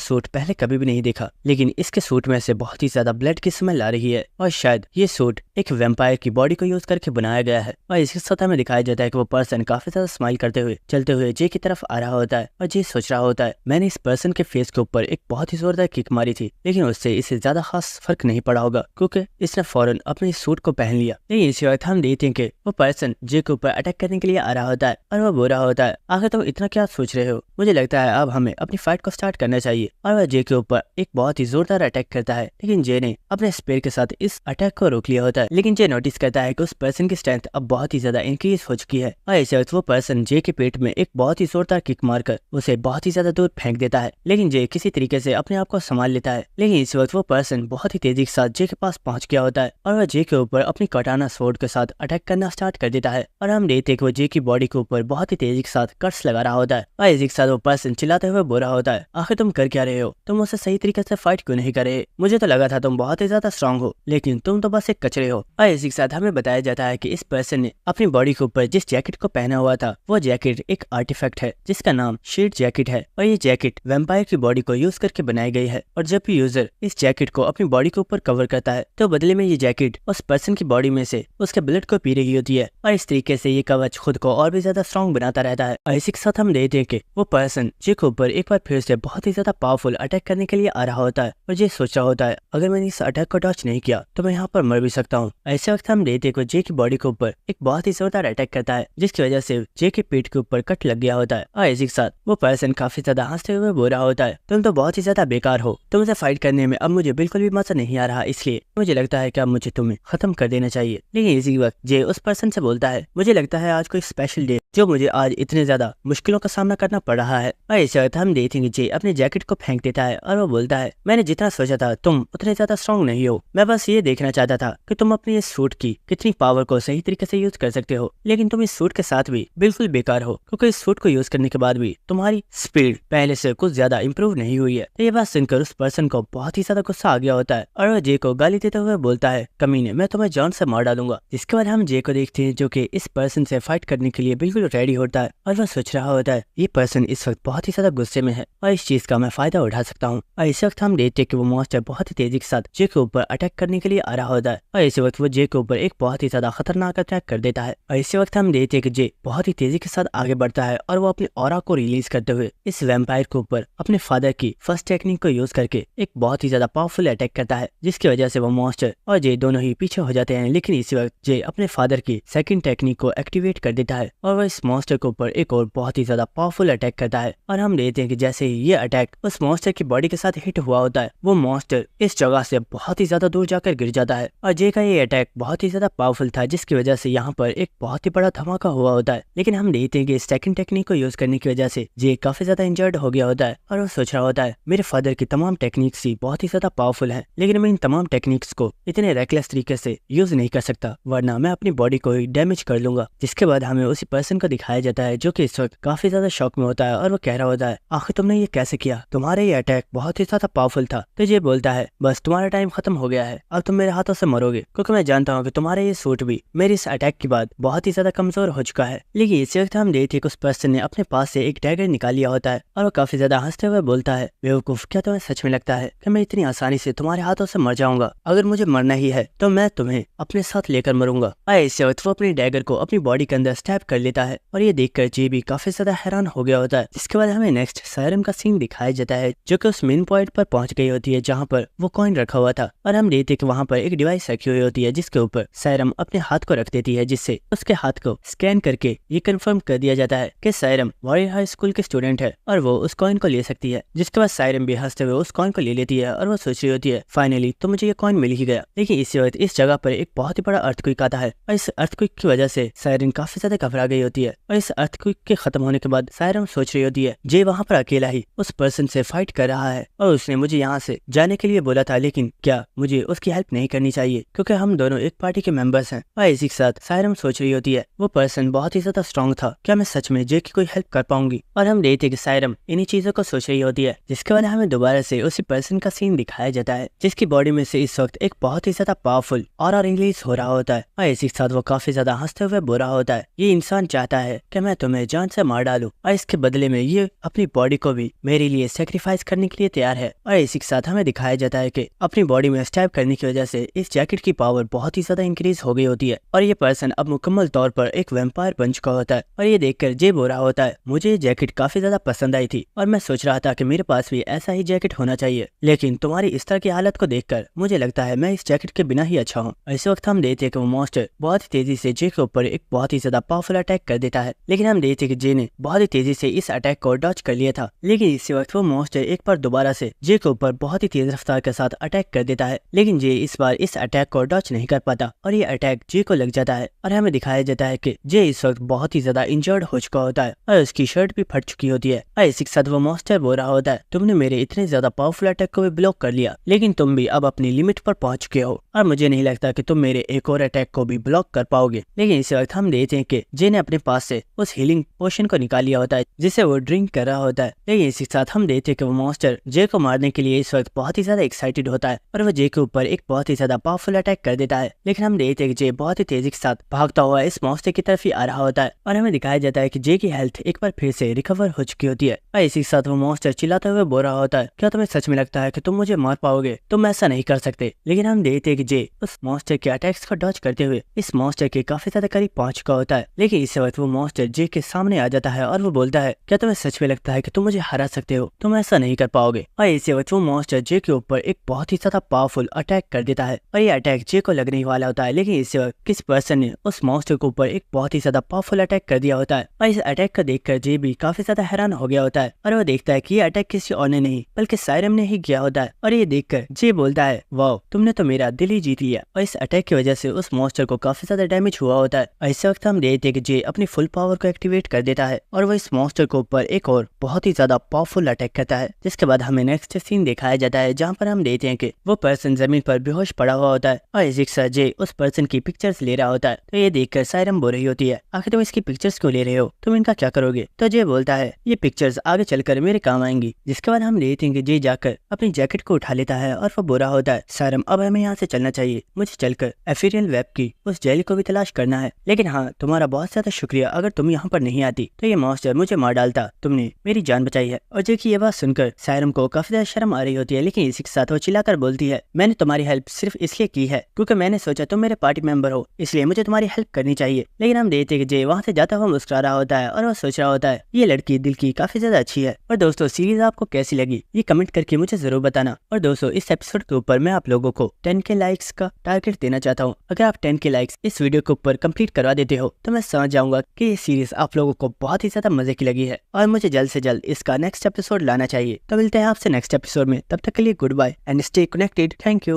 सूट पहले कभी भी नहीं देखा, लेकिन इसके सूट में से बहुत ही ज्यादा ब्लड की स्मेल आ रही है, और शायद ये सूट एक वेम्पायर की बॉडी को यूज करके बनाया गया है। और इसके साथ हमें दिखाया जाता है कि वो पर्सन काफी ज्यादा स्माइल करते हुए चलते हुए जे की तरफ आ रहा होता है, और जे सोच रहा होता है, मैंने इस पर्सन के फेस के ऊपर एक बहुत ही जोरदार किक मारी थी, लेकिन उससे इसे ज्यादा खास फर्क नहीं पड़ा होगा क्योंकि इसने फौरन अपने सूट को पहन लिया। लेकिन इसी वक्त हम देखते हैं कि वो पर्सन जे के ऊपर अटैक करने के लिए आ रहा होता है, और वो बोल रहा होता है, आखिर तुम इतना क्या सोच रहे हो, मुझे लगता है अब हमें अपनी फाइट को स्टार्ट करना चाहिए। और वह जे के ऊपर एक बहुत ही जोरदार अटैक करता है, लेकिन जे ने अपने स्पेयर के साथ इस अटैक को रोक लिया होता है। लेकिन जे नोटिस करता है कि उस पर्सन की स्ट्रेंथ अब बहुत ही ज्यादा इंक्रीज हो चुकी है, और इस वक्त वो पर्सन जे के पेट में एक बहुत ही जोरदार किक मारकर उसे बहुत ही ज्यादा दूर फेंक देता है। लेकिन जे किसी तरीके से अपने आप को संभाल लेता है, लेकिन इस वक्त वो पर्सन बहुत ही तेजी के साथ जे के पास पहुंच गया होता है, और वह जे के ऊपर अपनी कटाना स्वॉर्ड के साथ अटैक करना स्टार्ट कर देता है। और हम देखते हैं कि वो जे की बॉडी के ऊपर बहुत ही तेजी के साथ कट्स लगा रहा होता है, और इसी के साथ वो पर्सन चिल्लाते हुए बोल रहा होता है, आखिर तुम कर क्या रहे हो, तुम उससे सही तरीके से फाइट क्यों नहीं कर रहे, मुझे तो लगा था तुम बहुत ही ज्यादा स्ट्रांग हो, लेकिन तुम तो बस एक कचरे हो। और इसी के साथ हमें बताया जाता है कि इस पर्सन ने अपनी बॉडी के ऊपर जिस जैकेट को पहना हुआ था, वो जैकेट एक आर्टिफैक्ट है जिसका नाम शील्ड जैकेट है, और ये जैकेट वैम्पायर की बॉडी को यूज करके बनाई गई है। और जब भी यूजर इस जैकेट को अपनी बॉडी के ऊपर कवर करता है, तो बदले में ये जैकेट उस पर्सन की बॉडी में से उसके ब्लड को पी रही होती है, और इस तरीके से ये कवच खुद को और भी ज्यादा स्ट्रॉन्ग बनाता रहता है। और इसी के साथ हम देखते हैं कि वो पर्सन जे के ऊपर एक बार फिर से बहुत ही ज्यादा पावरफुल अटैक करने के लिए आ रहा होता है, और जे सोच रहा होता है, अगर मैंने इस अटैक को डॉच नहीं किया तो मैं यहाँ पर मर भी सकता हूँ। ऐसे वक्त हम देखते हैं कि जे की बॉडी के ऊपर एक बहुत ही जोरदार अटैक करता है, जिसकी वजह से जे के पेट के ऊपर कट लग गया होता है। और इसी के साथ वो पर्सन काफी ज्यादा हंसते हुए बोल रहा होता है, तुम तो बहुत ही ज्यादा बेकार हो, तुमसे फाइट करने में अब मुझे बिल्कुल भी मजा नहीं आ रहा, इसलिए मुझे लगता है कि अब मुझे तुम्हें खत्म कर देना चाहिए। लेकिन इसी वक्त जे उस पर्सन से बोलता है, मुझे लगता है आज कोई स्पेशल डे जो मुझे आज इतने ज्यादा मुश्किलों का सामना करना पड़ रहा है। और इस वक्त हम देखेंगे जे अपने जैकेट को फेंक देता है, और वो बोलता है, मैंने जितना सोचा था तुम उतने ज्यादा स्ट्रॉन्ग नहीं हो, मैं बस ये देखना चाहता था कि तुम अपनी इस सूट की कितनी पावर को सही तरीके से यूज कर सकते हो, लेकिन तुम इस सूट के साथ भी बिल्कुल बेकार हो, क्योंकि इस सूट को यूज करने के बाद भी तुम्हारी स्पीड पहले से कुछ ज्यादा इंप्रूव नहीं हुई है। तो ये बात सुनकर उस पर्सन को बहुत ही ज्यादा गुस्सा आ गया होता है, और वह जे को गाली देते हुए बोलता है, कमीने, मैं तुम्हें जान से मार डालूंगा। जिसके बाद हम जे को देखते हैं जो कि इस पर्सन से फाइट करने के लिए बिल्कुल रेडी होता है, और वह सोच रहा होता है, ये पर्सन इस वक्त बहुत ही ज्यादा गुस्से में है और इस चीज का मैं फायदा उठा सकता हूँ। और इस वक्त हम देखते हैं कि वो मॉन्स्टर बहुत ही तेजी के साथ जे के ऊपर अटैक करने के लिए आ रहा होता है, और इसी वक्त वो जे के ऊपर एक बहुत ही ज्यादा खतरनाक अटैक कर देता है। और इसी वक्त हम देखते हैं कि जे बहुत ही तेजी के साथ आगे बढ़ता है, और वो अपनी ऑरा को रिलीज करते हुए इस वैम्पायर के ऊपर अपने फादर की फर्स्ट टेक्निक को यूज करके एक बहुत ही ज्यादा पावरफुल अटैक करता है, जिसकी वजह से वो मॉन्स्टर और जे दोनों ही पीछे हो जाते हैं। लेकिन इसी वक्त जे अपने फादर की सेकंड टेक्निक को एक्टिवेट कर देता है, और वह इस मॉन्स्टर के ऊपर एक और बहुत ही ज्यादा पावरफुल अटैक करता है। और हम देखते हैं कि जैसे ही ये अटैक उस मॉन्स्टर की बॉडी के साथ हिट हुआ होता है, वो मॉन्स्टर इस जगह से बहुत ही ज्यादा दूर जाकर गिर जाता है। और जे का ये अटैक बहुत ही ज्यादा पावरफुल था, जिसकी वजह से यहाँ पर एक बहुत ही बड़ा धमाका हुआ होता है। लेकिन हम देखते हैं कि सेकंड टेक्निक को यूज करने की वजह से जे काफी ज्यादा इंजर्ड हो गया होता है, और वो सोच रहा होता है, मेरे फादर की तमाम टेक्निक्स ही बहुत ही ज्यादा पावरफुल है, लेकिन मैं इन तमाम टेक्निक्स को इतने रेकलेस तरीके से यूज नहीं कर सकता, वरना मैं अपनी बॉडी को ही डैमेज कर लूंगा। जिसके बाद हमें उसी पर्सन को दिखाया जाता है जो कि इस वक्त काफी ज्यादा शॉक में होता है, और वो कह रहा होता है, आखिर तुमने ये कैसे किया, तुम्हारा ये अटैक बहुत ही ज्यादा पावरफुल था। तो ये बोलता है, बस तुम्हारा टाइम खत्म हो गया है, अब तुम मेरे हाथों से मरोगे, क्योंकि मैं जानता हूँ कि तुम्हारा ये सूट भी मेरे इस अटैक के बाद बहुत ही ज्यादा कमजोर हो चुका है। लेकिन इसी वक्त हम देखते हैं कि उस पर्सन ने अपने पास से एक डैगर निकाल लिया होता है, और वो काफी ज्यादा हंसते हुए बोलता है, बेवकूफ, क्या तुम्हें सच में लगता है कि मैं इतनी आसानी से तुम्हारे हाथों से मर जाऊंगा? अगर मुझे मरना ही है तो मैं तुम्हें अपने साथ लेकर मरूंगा। इसी वक्त वो अपनी डैगर को अपनी बॉडी के अंदर स्टैब कर लेता है, और ये देखकर जे भी काफी ज्यादा हैरान हो गया होता है। जिसके बाद हमें नेक्स्ट सायरम का सीन दिखाया जाता है, जो कि उस मेन पॉइंट पर पहुंच गई होती है जहाँ पर वो कॉइन रखा हुआ था, और हम देखते हैं कि वहाँ पर एक डिवाइस रखी हुई होती है जिसके ऊपर सायरम अपने हाथ को रख देती है, जिससे उसके हाथ को स्कैन करके ये कंफर्म कर दिया जाता है कि सायरम वॉरियर हाई स्कूल के स्टूडेंट है, और वो उस कॉइन को ले सकती है। जिसके बाद सायरम भी हंसते हुए उस कॉइन को ले लेती है, और वो सोच रही होती है, फाइनली तो मुझे ये कॉइन मिल ही गया। लेकिन इसी वक्त इस जगह पर एक बहुत ही बड़ा अर्थक्वेक आता है, और इस अर्थक्वेक की वजह से सायरन काफी ज्यादा घबरा गई होती है। और इस अर्थक्वेक के खत्म होने के बाद सायरम सोच रही होती है, जे वहाँ पर अकेला ही उस पर्सन से फाइट कर रहा है, और उसने मुझे यहाँ से जाने के लिए बोला था, लेकिन क्या मुझे उसकी हेल्प नहीं करनी चाहिए, क्योंकि हम दोनों एक पार्टी के मेंबर्स हैं। और इसी के साथ सायरम सोच रही होती है वो पर्सन बहुत ही ज्यादा स्ट्रॉन्ग था, क्या मैं सच में जे की कोई हेल्प कर पाऊंगी। और हम देखते कि सायरम इन्हीं चीजों को सोच रही होती है, जिसके बाद हमें दोबारा से उसी पर्सन का सीन दिखाया जाता है जिसकी बॉडी में से इस वक्त एक बहुत ही ज्यादा पावरफुल ऑरा रिलीज हो रहा होता है। और इसी के साथ वो काफी ज्यादा हंसते हुए बोल रहा होता है, ये इंसान चाहता है कि मैं तुम्हें जान से मार डालूं और इसके बदले में ये अपनी बॉडी को भी मेरे लिए सेक्रीफाइस करने के लिए तैयार है। और इसी के साथ हमें दिखाया जाता है कि अपनी बॉडी में स्टैब करने की वजह से इस जैकेट की पावर बहुत ही ज्यादा इंक्रीज हो गई होती है और ये पर्सन अब मुकम्मल तौर पर एक वैम्पायर बन चुका होता है। और ये देखकर जे बोल रहा होता है, मुझे ये जैकेट काफी ज्यादा पसंद आई थी और मैं सोच रहा था कि मेरे पास भी ऐसा ही जैकेट होना चाहिए, लेकिन तुम्हारी इस तरह की हालत को देखकर मुझे लगता है मैं इस जैकेट के बिना ही अच्छा हूँ। इस वक्त हम देखते हैं कि वो मॉन्स्टर बहुत ही तेजी से जे के ऊपर एक बहुत ही ज्यादा पावरफुल अटैक कर देता है, लेकिन हम देखते हैं कि जे ने बहुत ही तेजी से इस अटैक को डॉज कर लिया था। लेकिन इसी वक्त वो मॉन्स्टर एक बार दोबारा से जे के ऊपर बहुत ही तेज रफ्तार के साथ अटैक कर देता है, लेकिन जे इस बार इस अटैक को डॉज नहीं कर पाता और ये अटैक जे को लग जाता है। और हमें दिखाया जाता है कि जे इस वक्त बहुत ही ज्यादा इंजर्ड हो चुका होता है और उसकी शर्ट भी फट चुकी होती है। और इसी के साथ वो मॉन्स्टर बोल रहा होता है, तुमने मेरे इतने ज्यादा पावरफुल अटैक को भी ब्लॉक कर लिया, लेकिन तुम भी अब अपनी लिमिट पर पहुंच चुके हो और मुझे नहीं लगता कि तुम मेरे एक और अटैक को भी ब्लॉक कर पाओगे। लेकिन इस वक्त हम देखते हैं कि जे ने अपने पास से उस हीलिंग पोशन को निकाल लिया होता है जिसे वो ड्रिंक कर रहा होता है। लेकिन इसी के साथ हम देखते हैं कि वो मॉन्स्टर जे को मारने के लिए इस वक्त बहुत ही ज्यादा एक्साइटेड होता है और वो जे के ऊपर एक बहुत ही ज्यादा पावरफुल अटैक कर देता है। लेकिन हम देखते हैं कि जे बहुत ही तेजी के साथ भागता हुआ इस मॉन्स्टर की तरफ ही आ रहा होता है और हमें दिखाया जाता है कि जे की हेल्थ एक बार फिर से रिकवर हो चुकी होती है। और इसी के साथ वो मॉन्स्टर चिल्लाते हुए बोल रहा होता है, क्या तुम्हें सच में लगता है कि तुम मुझे मार पाओगे? तुम ऐसा नहीं कर सकते। लेकिन हम देखते हैं कि जे उस मॉन्स्टर के अटैक्स को डॉज करते हुए इस मॉन्स्टर के काफी ज्यादा करीब पहुंच चुका होता है। लेकिन इस वक्त वो मॉन्स्टर जे के सामने आ जाता है और वो बोलता है, क्या तुम्हें सच में लगता है कि तुम मुझे हरा सकते हो? तुम ऐसा नहीं कर पाओगे। और इसी वक्त वो मॉन्स्टर जे के ऊपर एक बहुत ही ज्यादा पावरफुल अटैक कर देता है और ये अटैक जे को लगने वाला होता है। लेकिन इस वक्त किस पर्सन ने उस मॉन्स्टर के ऊपर एक बहुत ही ज्यादा पावरफुल अटैक कर दिया होता है और इस अटैक को देखकर जे भी काफी ज्यादा हैरान हो गया होता है और वो देखता है कि ये अटैक किसी और ने नहीं बल्कि सायरम ने ही किया होता है। और ये देखकर जे बोलता है, वाह, तुमने तो मेरा दिल ही जीत लिया। और इस अटैक की वजह से उस मॉन्स्टर को काफी ज्यादा डैमेज हुआ होता है। और इस वक्त हम देखते हैं कि जे अपनी फुल पावर को एक्टिवेट कर देता है और वो इस मॉन्स्टर के ऊपर एक और बहुत ही ज्यादा पावरफुल अटैक करता है, जिसके बाद हमें नेक्स्ट सीन दिखाया जाता है जहाँ पर हम देखते हैं कि वो पर्सन जमीन पर बेहोश पड़ा हुआ होता है और इसी के साथ जे उस पर्सन की पिक्चर्स ले रहा होता है। तो ये देखकर सायरम बोल रही होती है, आखिर तुम इसकी पिक्चर्स क्यों ले रहे हो? तुम इनका क्या करोगे? तो जे बोलता है, ये पिक्चर्स आगे चलकर मेरे काम आएंगी। जिसके बाद हम देखते हैं कि जे जाकर अपनी जैकेट को उठा लेता है और वो बोल रहा होता है, सायरम, अब हमें यहाँ से चलना चाहिए। मुझे चलकर एफिरियल वेब की उस जेल को भी तलाश करना है। लेकिन हाँ, तुम्हारा बहुत ज्यादा शुक्रिया, अगर तुम यहाँ पर नहीं आती तो ये मॉन्स्टर मुझे मार डालता। तुमने मेरी जान बचाई है। और जे की ये बात सुनकर सायरम को काफी ज्यादा शर्म आ रही होती है, लेकिन इसी के साथ वो चिल्लाकर बोलती है, मैंने तुम्हारी हेल्प सिर्फ इसलिए की है क्योंकि मैंने सोचा तुम मेरे पार्टी मेंबर हो, इसलिए मुझे तुम्हारी हेल्प करनी चाहिए। लेकिन हम देखते हैं कि जे वहाँ से जाता हुआ मुस्कुरा रहा होता है और वो सोच रहा होता है, ये लड़की दिल की काफी ज्यादा अच्छी है। और दोस्तों, सीरीज आपको कैसी लगी ये कमेंट करके मुझे जरूर बताना। और दोस्तों, इस एपिसोड के ऊपर मैं आप लोगों को 10K लाइक्स का टारगेट देना चाहता हूँ। अगर आप 10K लाइक्स इस वीडियो के ऊपर कंप्लीट करवा देते हो तो मैं समझ जाऊंगा कि ये सीरीज आप लोगों को बहुत ही ज्यादा मजे की लगी है और मुझे जल्द से जल्द इसका नेक्स्ट एपिसोड लाना चाहिए। तो मिलते हैं आपसे नेक्स्ट एपिसोड में, तब तक के लिए good bye and stay connected. Thank you.